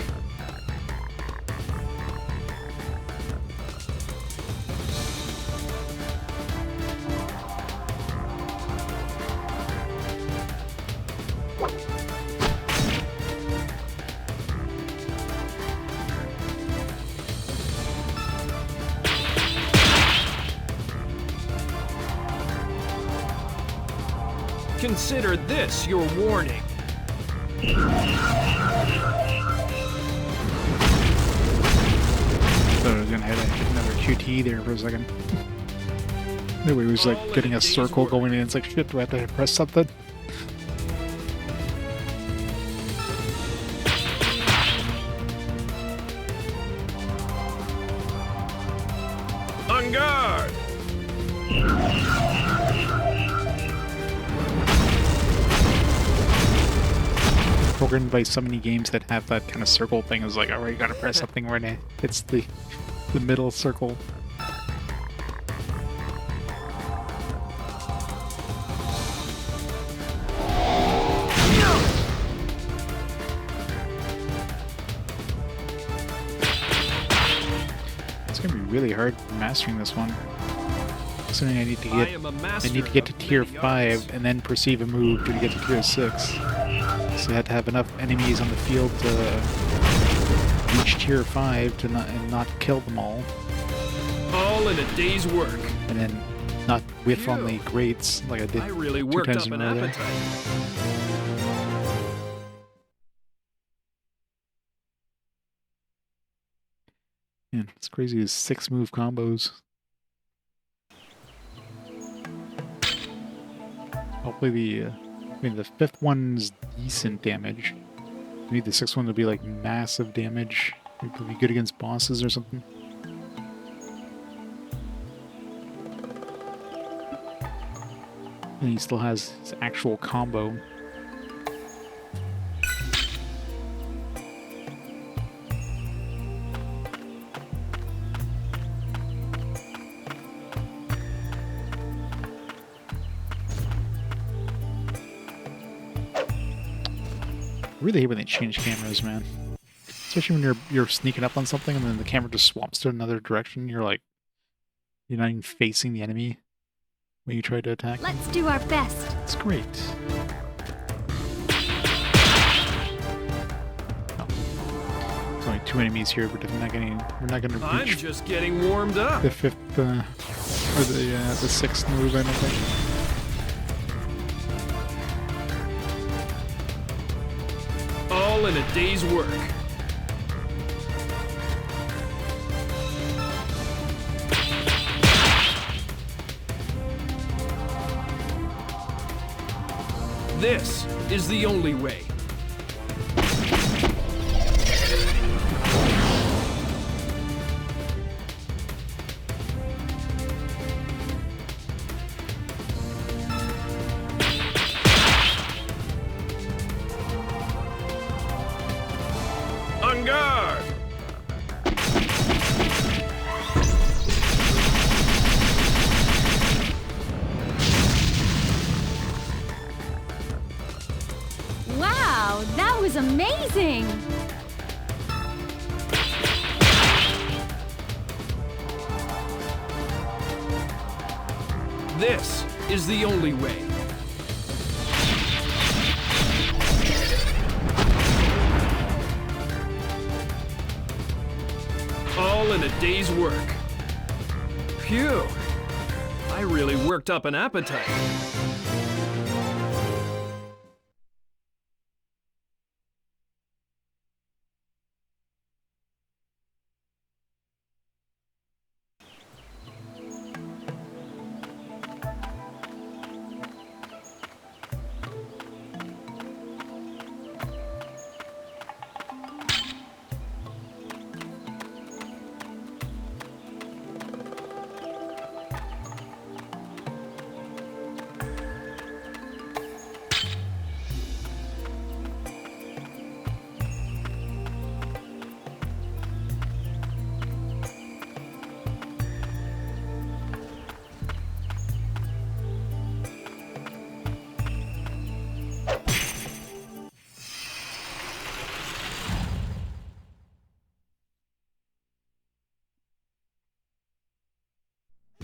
Consider this your warning. Thought I was gonna hit another QT there for a second. Anyway, it was like getting a circle going in. It's like, shit, do I have to press something? On guard! Programmed by so many games that have that kind of circle thing. Is like, alright, you gotta press something when it hits the middle circle. It's gonna be really hard mastering this one. Assuming I need to get to tier 5 and then perceive a move to get to tier 6. So I had to have enough enemies on the field to reach tier 5 to not kill them all. All in a day's work. And then not whiff on the grades like I did I really 2 worked times up in an a row there. appetite. Man, it's crazy. Is 6 move combos. Hopefully the the 5th one's decent damage. Maybe the 6th one will be like massive damage. Maybe it'll be good against bosses or something. And he still has his actual combo. I really hate when they change cameras, man. Especially when you're sneaking up on something and then the camera just swaps to another direction. You're like, you're not even facing the enemy when you try to attack them. Let's do our best. It's great. Oh. There's only 2 enemies here, but we're not gonna I'm reach just getting warmed up. the 5th or the 6th move, I don't think. All in a day's work. This is the only way. On guard! Wow, that was amazing! This is the only way. All in a day's work. Phew. I really worked up an appetite.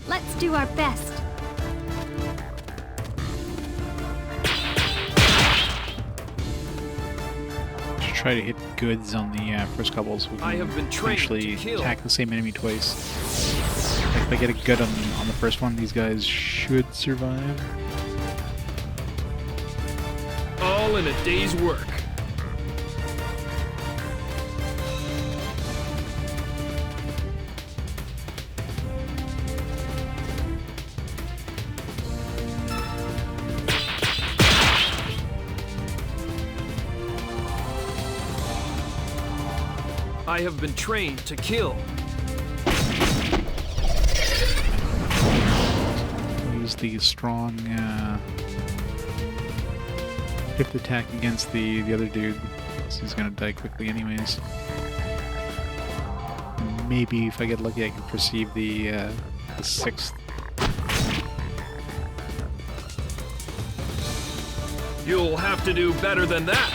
Let's do our best. Should try to hit goods on the first couple so we can I have been trained to eventually kill. attack the same enemy twice. Like if I get a good on the first one, these guys should survive. All in a day's work. I have been trained to kill. Use the strong fifth attack against the other dude. So he's gonna die quickly anyways. Maybe if I get lucky I can perceive the sixth. You'll have to do better than that.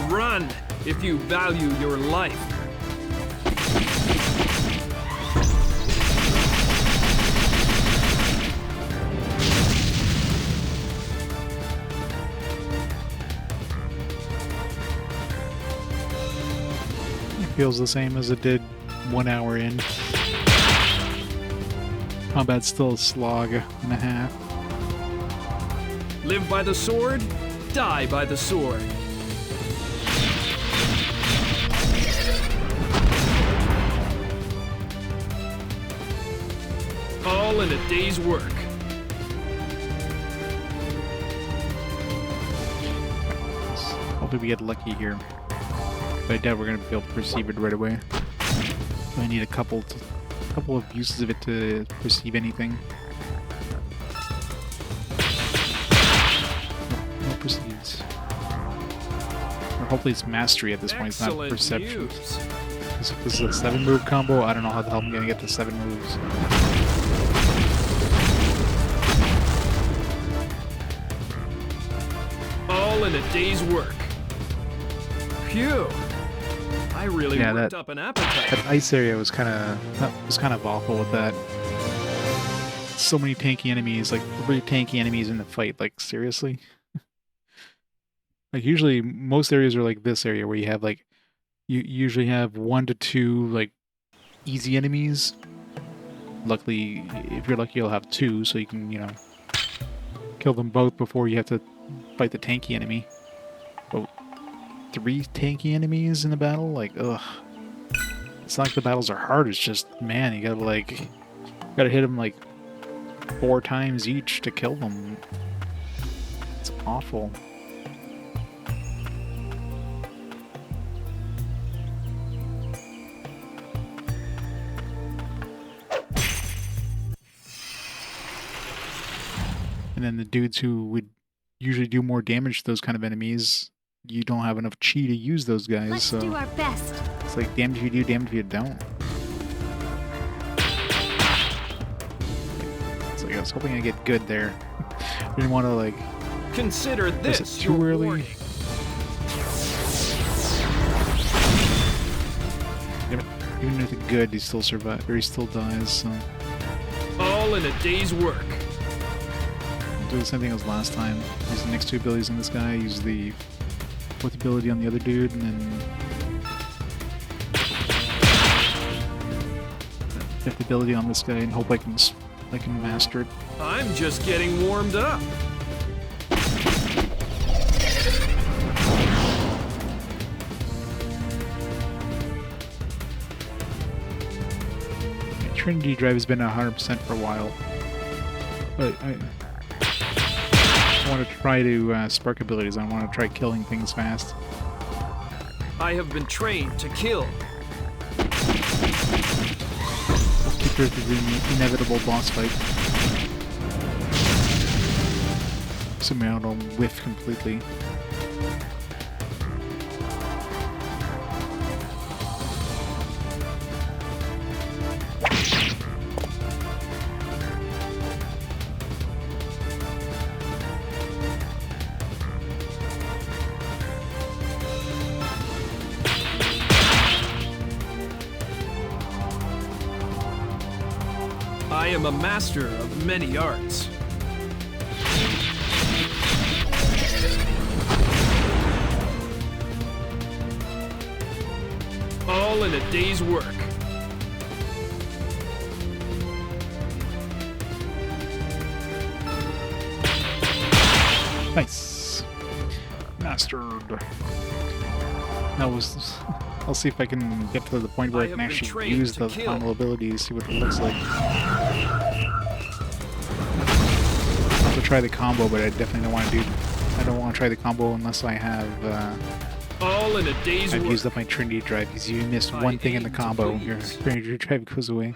Run if you value your life. It feels the same as it did 1 hour in. Combat's still a slog and a half. Live by the sword, die by the sword. All in a day's work. Hopefully we get lucky here. But I doubt we're gonna be able to perceive it right away. I need a couple of uses of it to perceive anything. No perceives. Or hopefully it's mastery at this point, it's not Excellent perception. news. If this is a 7-move combo, I don't know how the hell I'm gonna get to 7 moves. All in a day's work. Phew. I really worked up an appetite. That ice area was kind of awful with that. So many tanky enemies, like 3 tanky enemies in the fight. Like seriously, like usually most areas are like this area where you have like you usually have 1 to 2 like easy enemies. Luckily, if you're lucky, you'll have 2, so you can kill them both before you have to fight the tanky enemy. But 3 tanky enemies in the battle, like ugh. It's not like the battles are hard. It's just man, you gotta hit them like 4 times each to kill them. It's awful. And then the dudes who would usually do more damage to those kind of enemies, you don't have enough chi to use those guys. Let's so do our best. it's like damned if you do, damned if you don't. It's like I was hoping I'd get good there. Didn't want to like. Consider Is this it too your early? warning. Even if it's good, he still survives, or he still dies. So All in a day's work. I'll do the same thing as last time. Use the next 2 abilities on this guy. Use the 4th ability on the other dude, and then 5th ability on this guy, and hope I can master it. I'm just getting warmed up. Trinity Drive has been 100% for a while, but I want to try to spark abilities. I want to try killing things fast. I have been trained to kill. Let's keep her to the inevitable boss fight. Assuming I don't whiff completely. I am a master of many arts. All in a day's work. Nice. Mastered. That was... I'll see if I can get to the point where I can actually use the final ability to see what it looks like. I'll try the combo, but I definitely don't want to do... I don't want to try the combo unless I have... All in a day's I've work. used up my Trinity drive, because you missed one thing in the combo, your Trinity drive goes away.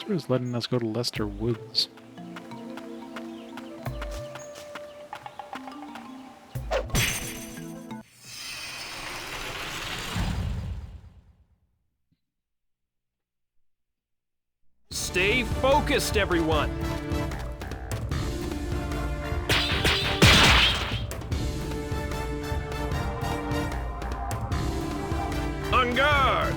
Is letting us go to Lester Woods. Stay focused, everyone. On guard.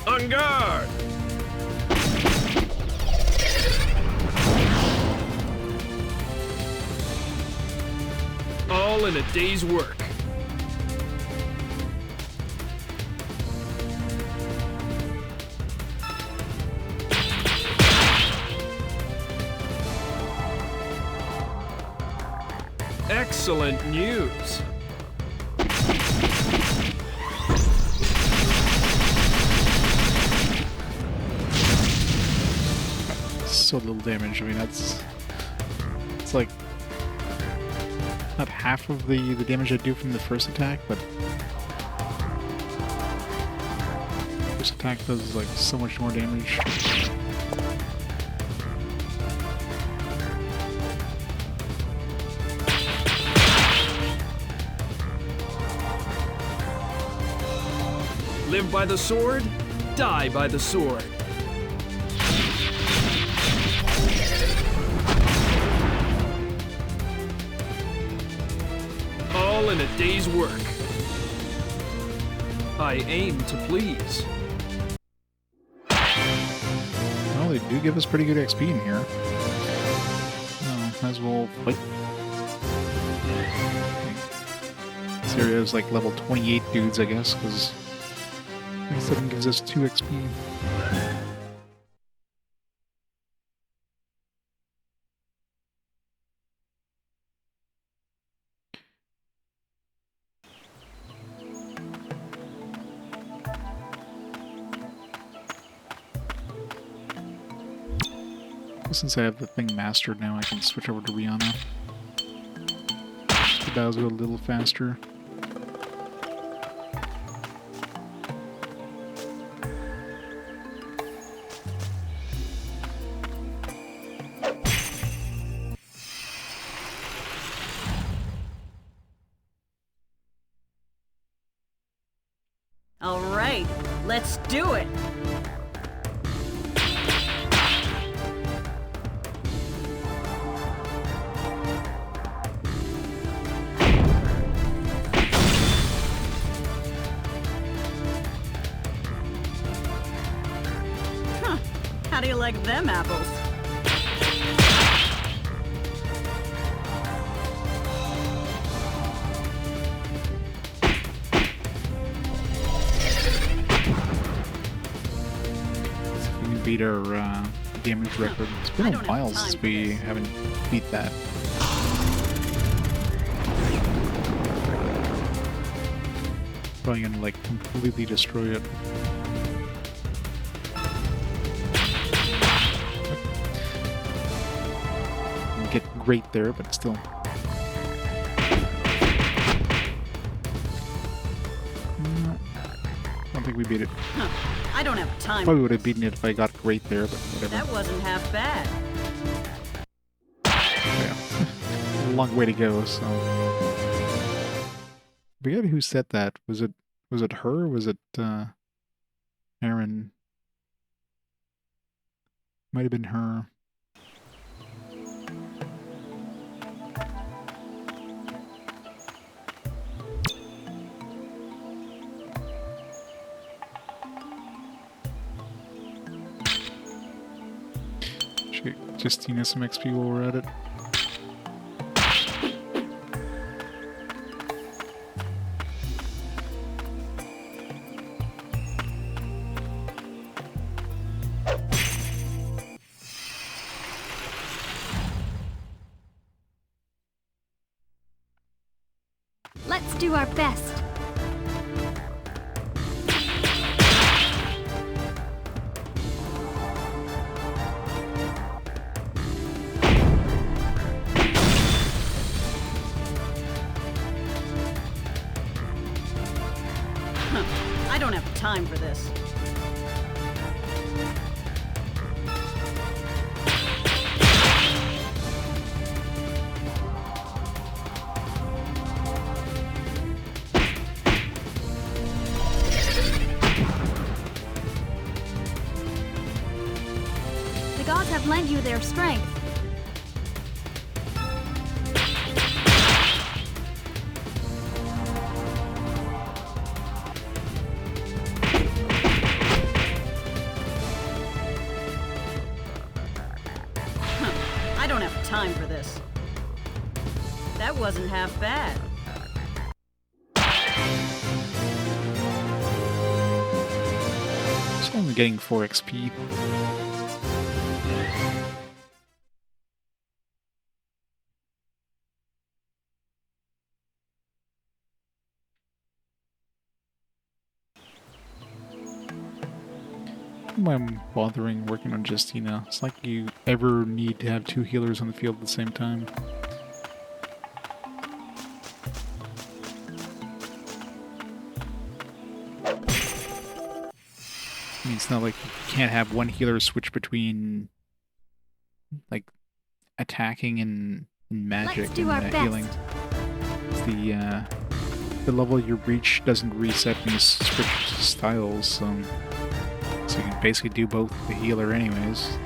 On guard! All in a day's work. Excellent news. So little damage. I mean, it's like not half of the damage I do from the first attack, but first attack does like so much more damage. Live by the sword, die by the sword. All in a day's work. I aim to please. Well, they do give us pretty good XP in here. Might as well fight. This area is like level 28 dudes, I guess, because 27 gives us 2 XP. Since I have the thing mastered now, I can switch over to Rihanna. The battles go a little faster. All right, let's do it. How do you like them apples? We can beat our damage record. It's been a while since we haven't beat that. Probably gonna like completely destroy it. Get great there, but still. I don't think we beat it. Huh. I don't have time. Probably would have beaten it if I got great there, but whatever. That wasn't half bad. Yeah. A long way to go, so. I forget who said that. Was it her? Or was it Aaron? Might have been her. Justina some XP while we're at it. Let's do our best. I don't have time for this. The gods have lent you their strength. I don't have time for this. That wasn't half bad. So I'm getting 4 XP. Why I'm bothering working on Justina. It's like you ever need to have 2 healers on the field at the same time. I mean, it's not like you can't have one healer switch between like attacking and magic Let's do our and best. healing. It's the level you reach doesn't reset when you switch styles, so you can basically do both the healer anyways.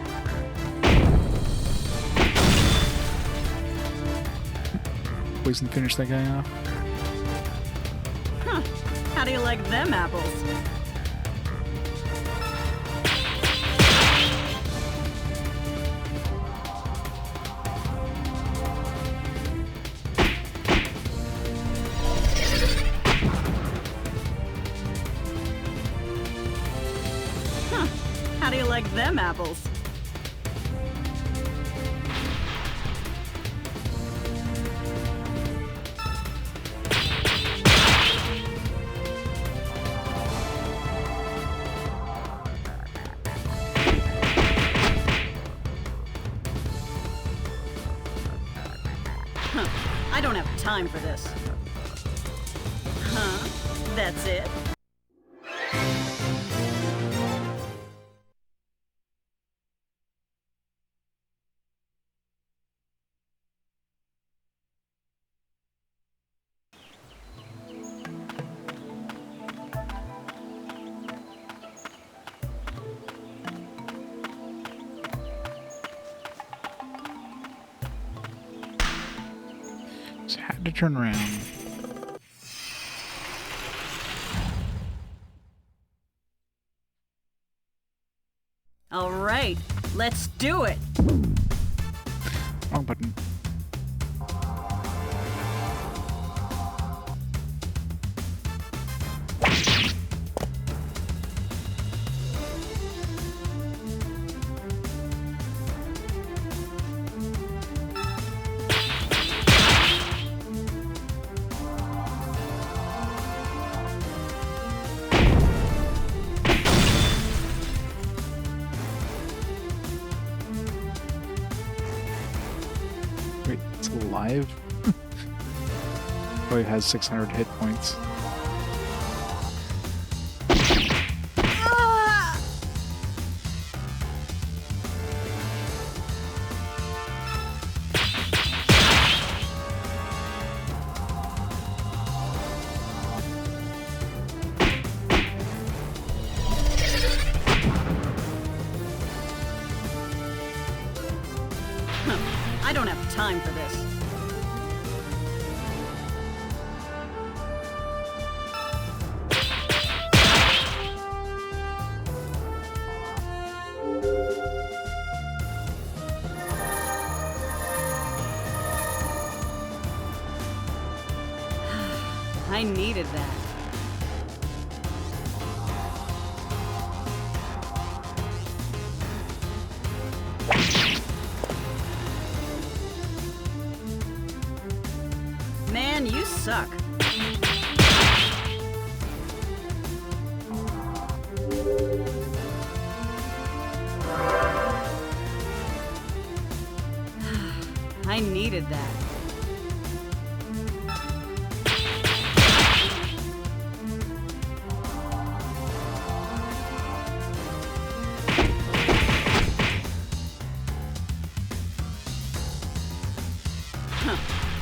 Poison finish that guy off. Huh. How do you like them apples? Huh. How do you like them apples? I don't have time for this. Huh? That's it? Just had to turn around. All right, let's do it. Wrong button. 5. Oh, it has 600 hit points. I don't have time for this. I needed that. Man, you suck. I needed that.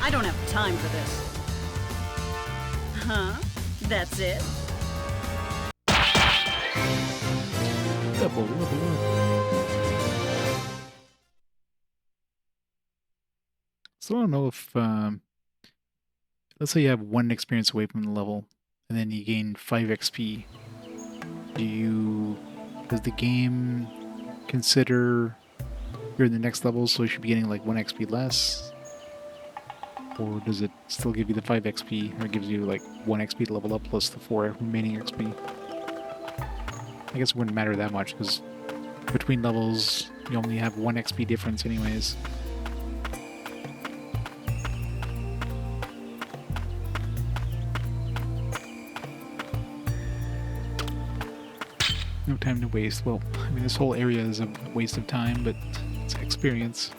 I don't have time for this. Huh? That's it? Level up. So I don't know if, let's say you have 1 experience away from the level, and then you gain 5 XP. Does the game consider you're in the next level, so you should be getting like 1 XP less? Or does it still give you the 5 XP, or it gives you like 1 XP to level up plus the 4 remaining XP? I guess it wouldn't matter that much, because between levels, you only have 1 XP difference anyways. No time to waste. Well, I mean, this whole area is a waste of time, but it's experience.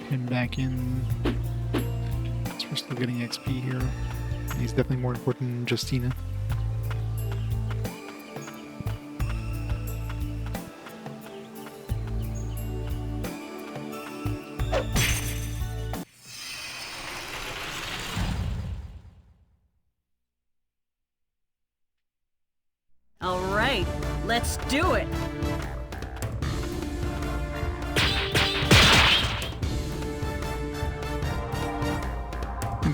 Him back in. So we're still getting XP here. He's definitely more important than Justina. All right, let's do it.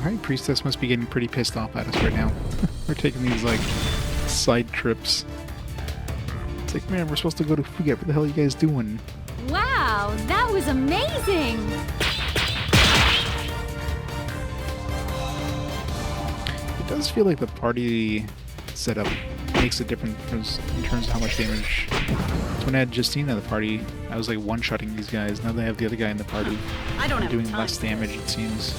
High Priestess must be getting pretty pissed off at us right now. We're taking these, like, side trips. It's like, man, we're supposed to go to Fuget. What the hell are you guys doing? Wow, that was amazing! It does feel like the party setup makes a difference in terms of how much damage. So when I had Justina in the party, I was like one-shotting these guys. Now they have the other guy in the party. I don't have doing time less for this. damage, it seems.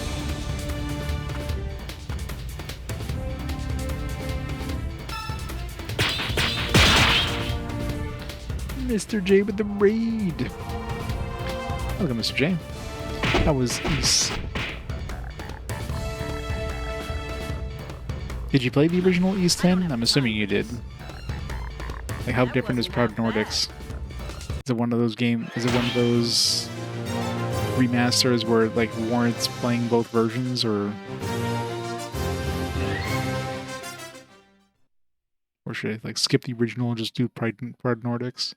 Mr. J with the raid. Look at Mr. J. That was East. Did you play the original East 10? I'm assuming you did. Like, how different is Proud Nordics? Is it one of those remasters where it, like, warrants playing both versions, or should I, like, skip the original and just do Proud Nordics?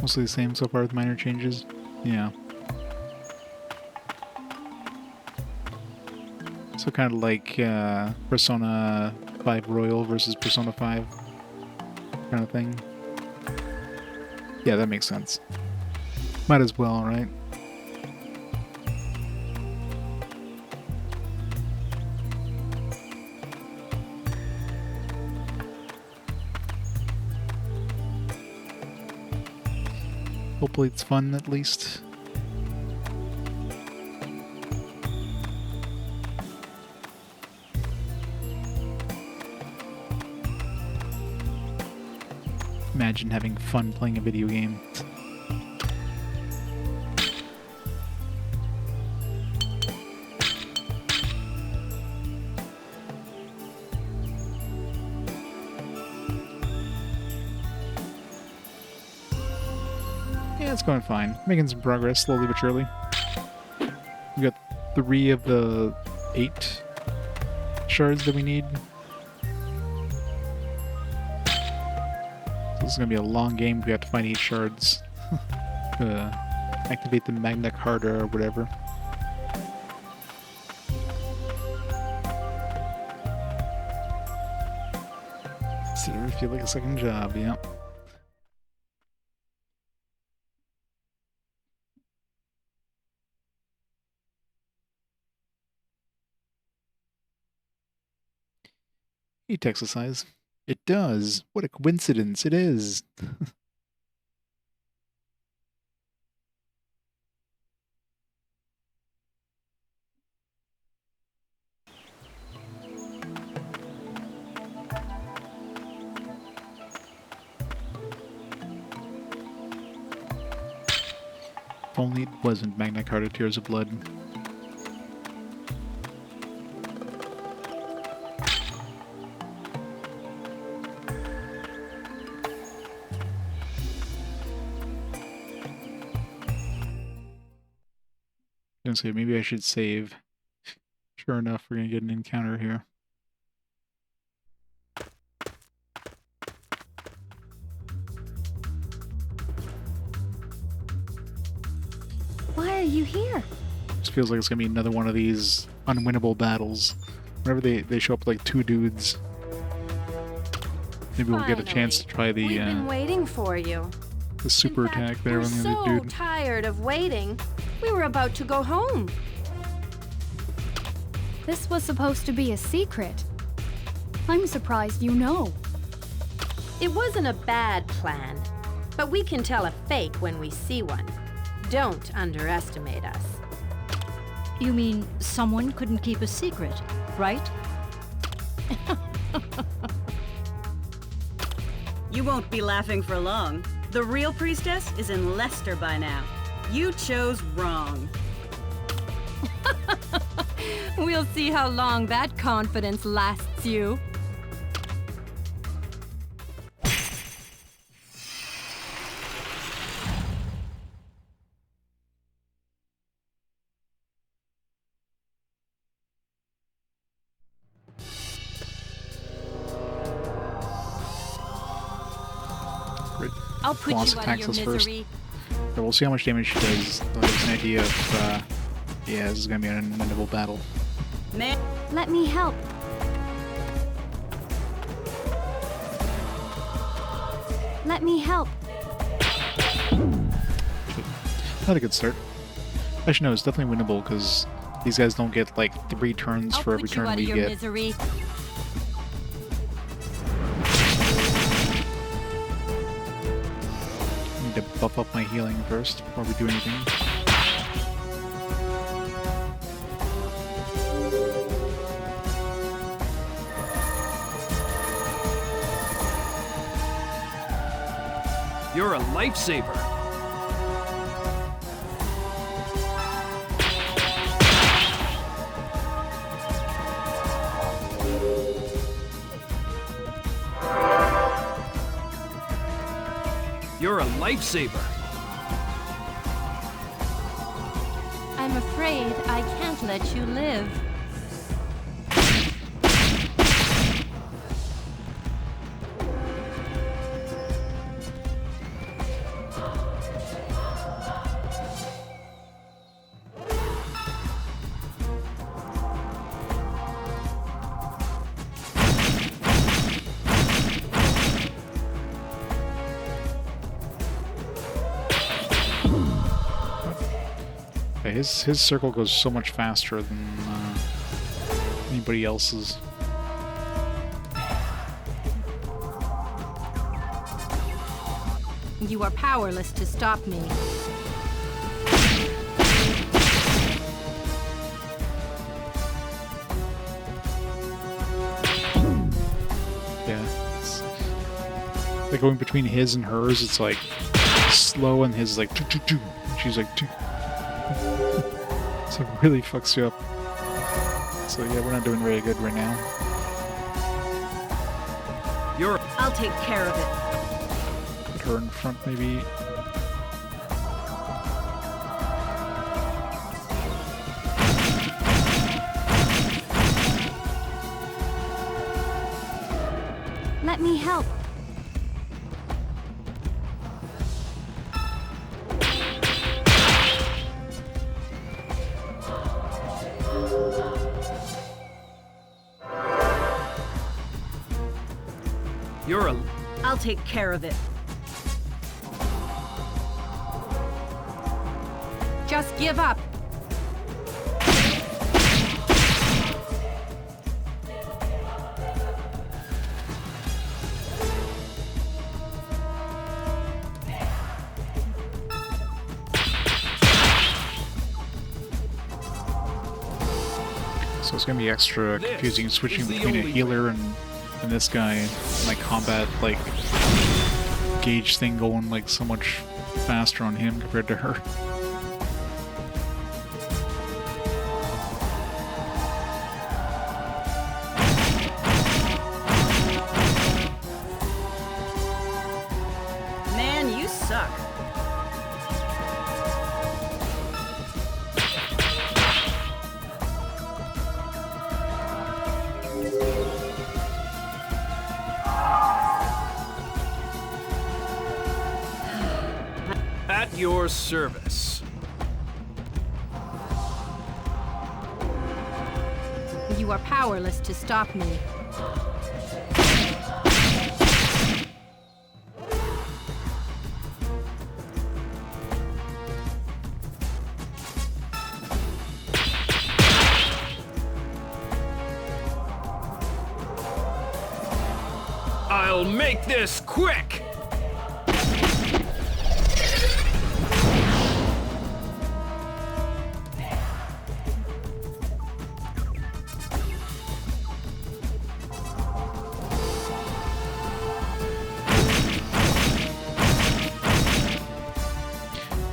Mostly the same so far with minor changes. Yeah. So kind of like Persona 5 Royal versus Persona 5 kind of thing. Yeah, that makes sense. Might as well, right? Hopefully it's fun at least. Imagine having fun playing a video game. Yeah, it's going fine. Making some progress, slowly but surely. We got 3 of the 8 shards that we need. This is gonna be a long game. We have to find 8 shards. Activate the Magna Carta or whatever. Consider if you like a second job, yeah. Text exercise. It does. What a coincidence it is. If only it wasn't Magna Carta Tears of Blood. Gonna say maybe I should save. Sure enough, we're gonna get an encounter here. Why are you here? Just feels like it's gonna be another one of these unwinnable battles. Whenever they show up like 2 dudes. Maybe we'll get a chance to try We've been the waiting for you. super In fact, attack there we're on the so other dude. tired of waiting. We were about to go home. This was supposed to be a secret. I'm surprised you know. It wasn't a bad plan, but we can tell a fake when we see one. Don't underestimate us. You mean someone couldn't keep a secret, right? You won't be laughing for long. The real priestess is in Leicester by now. You chose wrong. We'll see how long that confidence lasts you. Great. I'll put Boss you out of attacks your us first. misery. So we'll see how much damage she does. There's an idea of, yeah, this is gonna be an unwinnable battle. Man, Let me help. Let me help. Not a good start. Actually, no, it's definitely winnable because these guys don't get like 3 turns I'll for every put you turn out we of your get. misery. Need to buff up my healing first before we do anything. You're a lifesaver. You're a lifesaver. I'm afraid I can't let you live. Okay, his circle goes so much faster than anybody else's. You are powerless to stop me. Yeah. It's like going between his and hers, it's like slow, and his is like choo. She's like choo. So it really fucks you up. So yeah, we're not doing very good right now. I'll take care of it. Put her in front, maybe. Let me help. I'll take care of it. Just give up. So it's gonna be extra confusing switching between a healer and this guy. My combat like gauge thing going like so much faster on him compared to her. Man, you suck. At your service. You are powerless to stop me. I'll make this quick!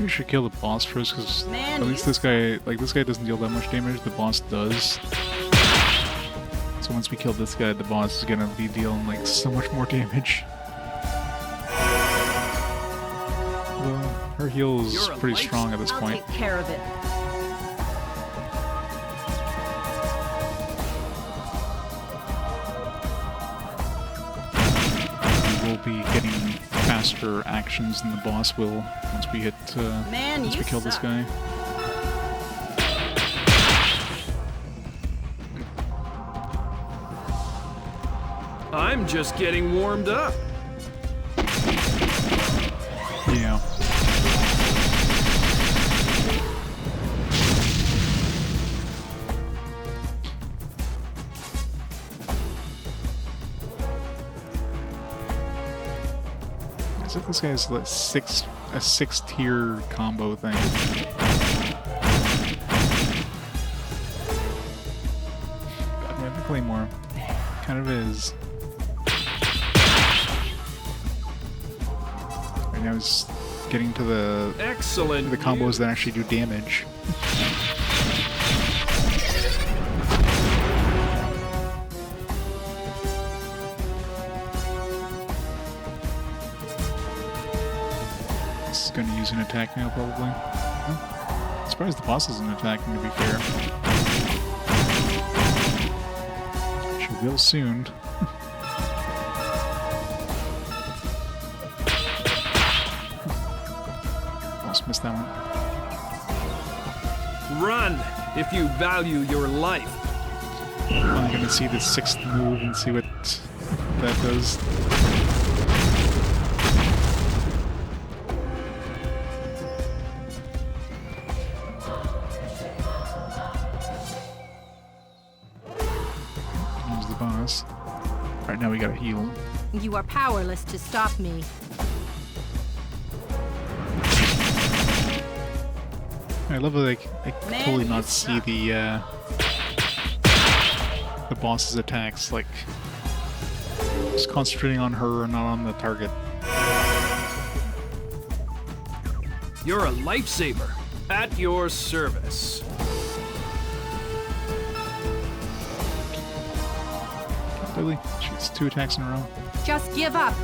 We should kill the boss first, because Man, at least you this guy, like this guy doesn't deal that much damage, the boss does. So once we kill this guy, the boss is gonna be dealing like so much more damage. Well, her heal is You're a pretty light- strong at this I'll point. take care of it. We'll be getting faster actions than the boss will once we hit, Man, once you we kill this suck. guy. I'm just getting warmed up. Yeah. As if this guy's like a six tier combo thing. God, man, the Claymore kind of is. Right now he's getting to the Excellent. combos that actually do damage. This is going to use an attack now, probably. I'm surprised the boss isn't attacking, to be fair. She will soon. Almost missed that one. Run if you value your life. I'm going to see the sixth move and see what that does. Here's the boss. Alright, now we gotta heal. You are powerless to stop me. I love that I can Man, totally you not see suck. the boss's attacks, like just concentrating on her and not on the target. You're a lifesaver. At your service. Really? Shoots 2 attacks in a row. Just give up.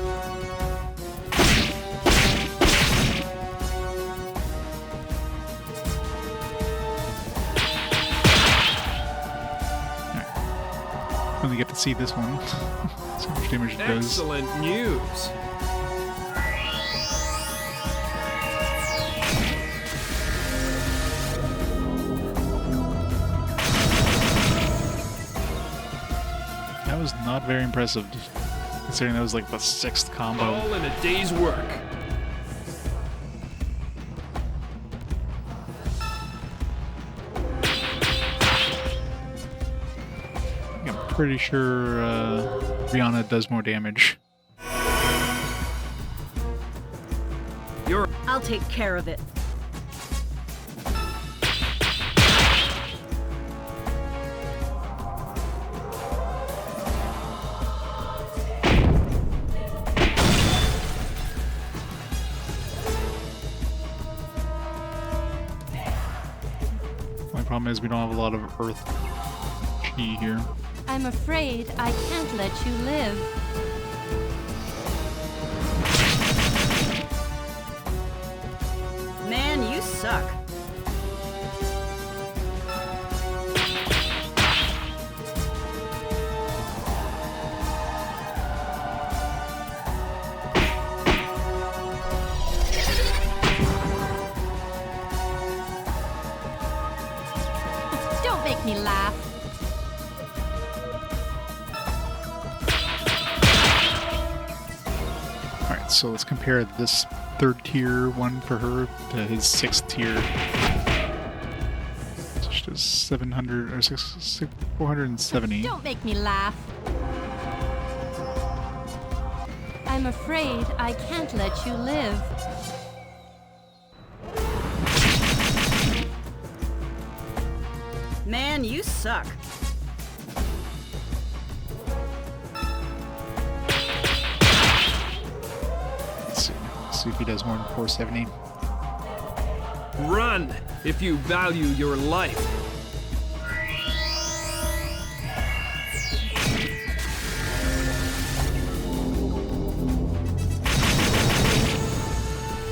Finally get to see this one. See how much damage it does. Excellent news. That was not very impressive, considering that was like the 6th combo. All in a day's work. I'm pretty sure Rihanna does more damage. I'll take care of it. My problem is we don't have a lot of Earth chi here. I'm afraid I can't let you live. Man, you suck. Don't make me laugh. Alright, so let's compare this 3rd tier one for her to his 6th tier. So she does 700 or 470. Don't make me laugh. I'm afraid I can't let you live. Man, you suck. Let's see if he does more than 470. Run if you value your life.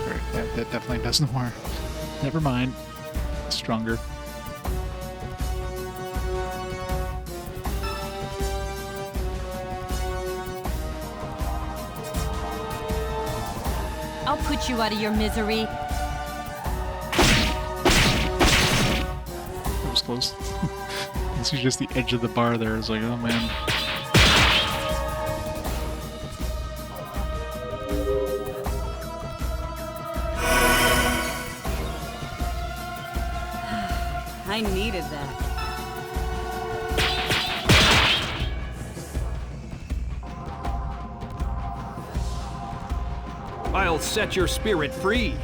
Alright, that definitely does more. Never mind. Stronger. I'll put you out of your misery. That was close. This is just the edge of the bar there. It's like, oh man. I needed that. I'll set your spirit free.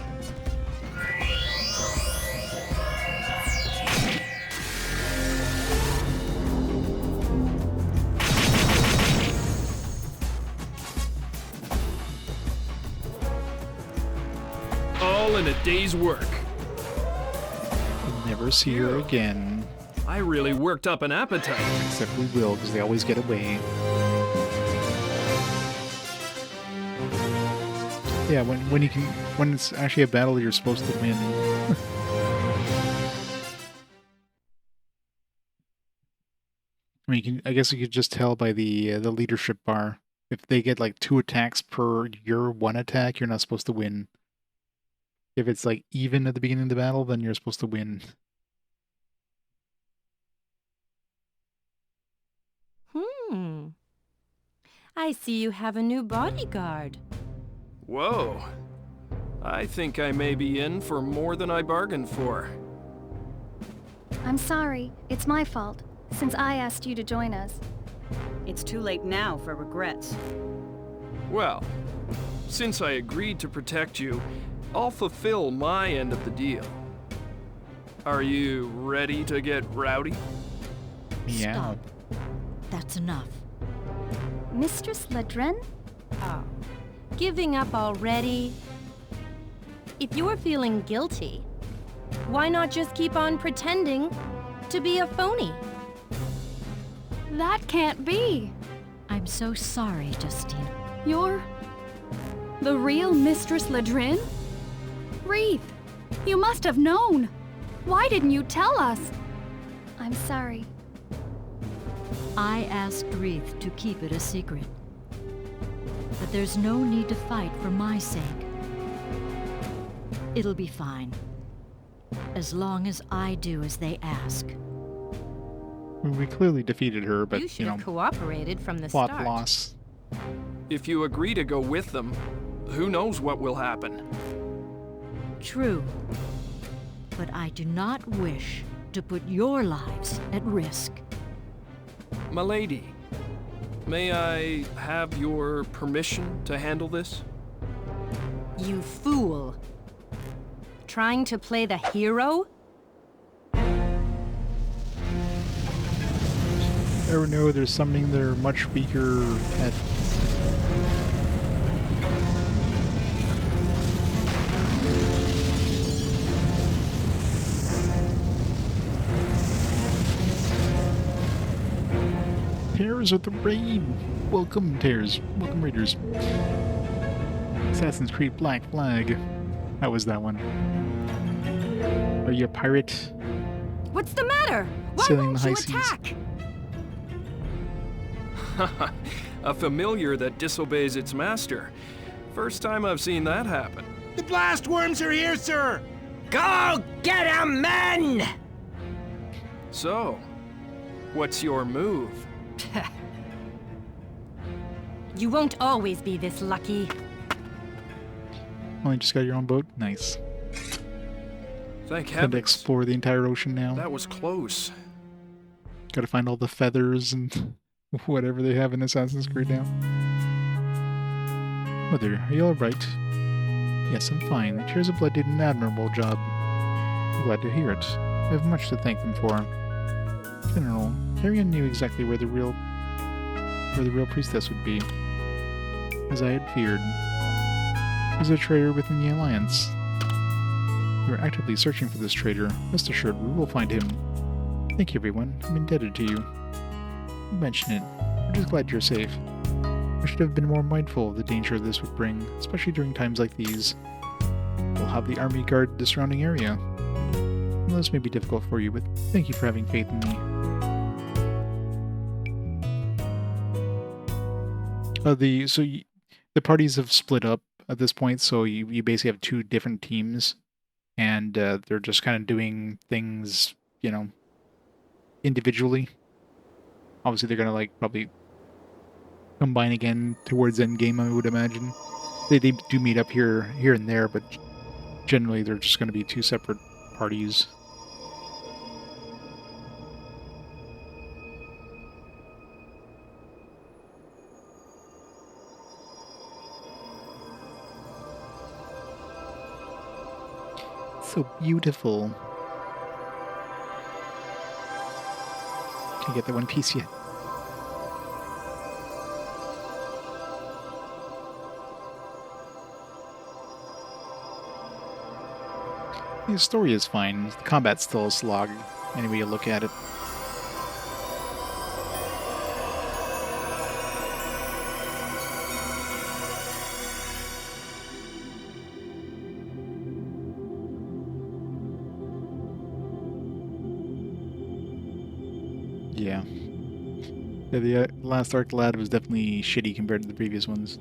All in a day's work. We'll never see her again. I really worked up an appetite. Except we will, because they always get away. Yeah, when it's actually a battle you're supposed to win. I mean, I guess you could just tell by the leadership bar. If they get like 2 attacks per your 1 attack, you're not supposed to win. If it's like even at the beginning of the battle, then you're supposed to win. I see you have a new bodyguard. Whoa. I think I may be in for more than I bargained for. I'm sorry. It's my fault, since I asked you to join us. It's too late now for regrets. Well, since I agreed to protect you, I'll fulfill my end of the deal. Are you ready to get rowdy? Yeah. Stop. That's enough. Mistress Ledren? Oh, giving up already? If you're feeling guilty, why not just keep on pretending to be a phony? That can't be. I'm so sorry, Justine. You're the real Mistress Ledrin? Wreath, you must have known. Why didn't you tell us? I'm sorry. I asked Wreath to keep it a secret. But there's no need to fight for my sake. It'll be fine. As long as I do as they ask. We clearly defeated her, but, you should have know, cooperated from the plot start. loss. If you agree to go with them, who knows what will happen? True. But I do not wish to put your lives at risk. Milady, may I have your permission to handle this? You fool. Trying to play the hero? Never know, there's something they're much weaker at. Tears of the Raid! Welcome, Tears. Welcome, Raiders. Assassin's Creed Black Flag. How was that one? Are you a pirate? What's the matter? Why Sailing won't the you high seas. attack? A familiar that disobeys its master. First time I've seen that happen. The blast worms are here, sir! Go get 'em, men! So, what's your move? You won't always be this lucky. Only just got your own boat? Nice. Thank Time to heavens. explore the entire ocean now. That was close. Gotta find all the feathers and whatever they have in Assassin's Creed now. Mother, are you alright? Yes, I'm fine. The Tears of Blood did an admirable job. I'm glad to hear it. I have much to thank them for. General, Tyrion knew exactly where the real priestess would be. As I had feared. He's a traitor within the Alliance. We are actively searching for this traitor. Rest assured, we will find him. Thank you, everyone. I'm indebted to you. You mention it. I'm just glad you're safe. I should have been more mindful of the danger this would bring, especially during times like these. We'll have the army guard the surrounding area. Well, this may be difficult for you, but thank you for having faith in me. The parties have split up at this point, so you basically have two different teams, and they're just kind of doing things, you know, individually. Obviously, they're gonna like probably combine again towards endgame, I would imagine. They do meet up here and there, but generally they're just gonna be two separate parties. So beautiful. Can't get that one piece yet. The story is fine. The combat's still a slog, any way you look at it. Yeah. Yeah, the last Arc Lad was definitely shitty compared to the previous ones.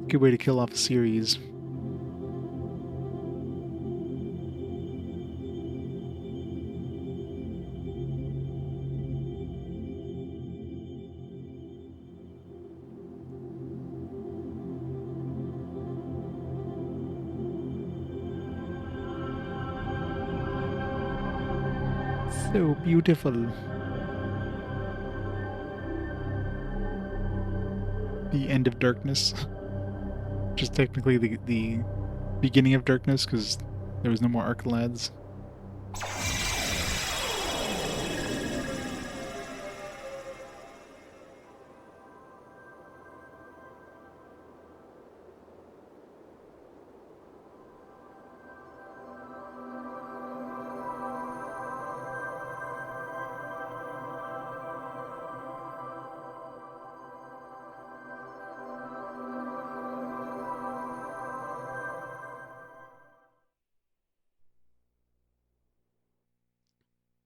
Good way to kill off a series. So beautiful. The end of darkness. Which is technically the beginning of darkness because there was no more arc lads.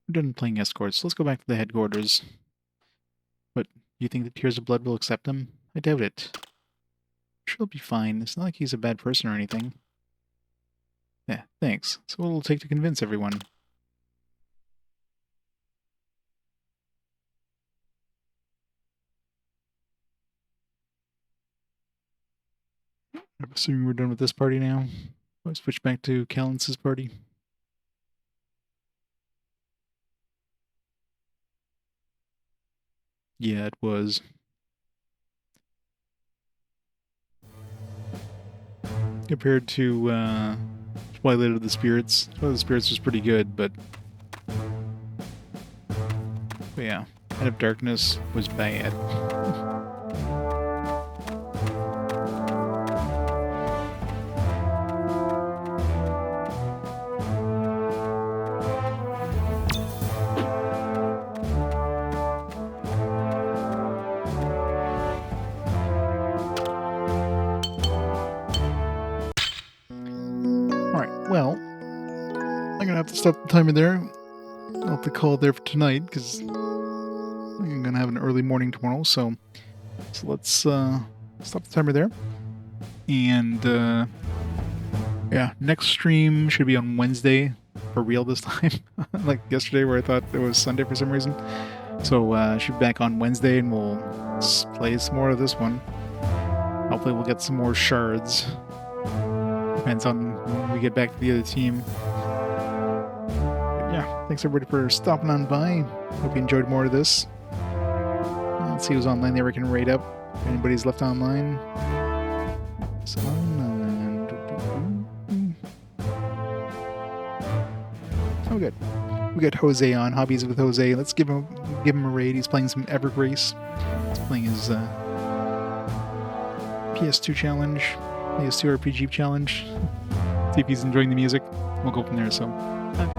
We're done playing escorts, so let's go back to the headquarters. But you think the Tears of Blood will accept him? I doubt it. I'm sure he'll be fine. It's not like he's a bad person or anything. Yeah, thanks. So what will it take to convince everyone? I'm assuming we're done with this party now. Let's switch back to Calintz's party. Yeah, it was. Compared to Twilight of the Spirits. Twilight of the Spirits was pretty good, but yeah, Head of Darkness was bad. Well, I'm gonna have to stop the timer there. I'll have to call it there for tonight because I'm gonna have an early morning tomorrow. So let's stop the timer there. And yeah, next stream should be on Wednesday for real this time. Like yesterday, where I thought it was Sunday for some reason. So should be back on Wednesday, and we'll play some more of this one. Hopefully, we'll get some more shards. Depends on when we get back to the other team. But yeah, thanks everybody for stopping on by. Hope you enjoyed more of this. Let's see who's online there we can rate up. If anybody's left online. Oh, good. We got Jose on. Hobbies with Jose. Let's give him a raid. He's playing some Evergrace. He's playing his PS2 challenge. PS2 RPG challenge. See if he's enjoying the music. We'll go from there. So,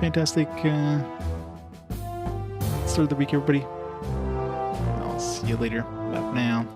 fantastic start of the week, everybody. I'll see you later. Bye for now.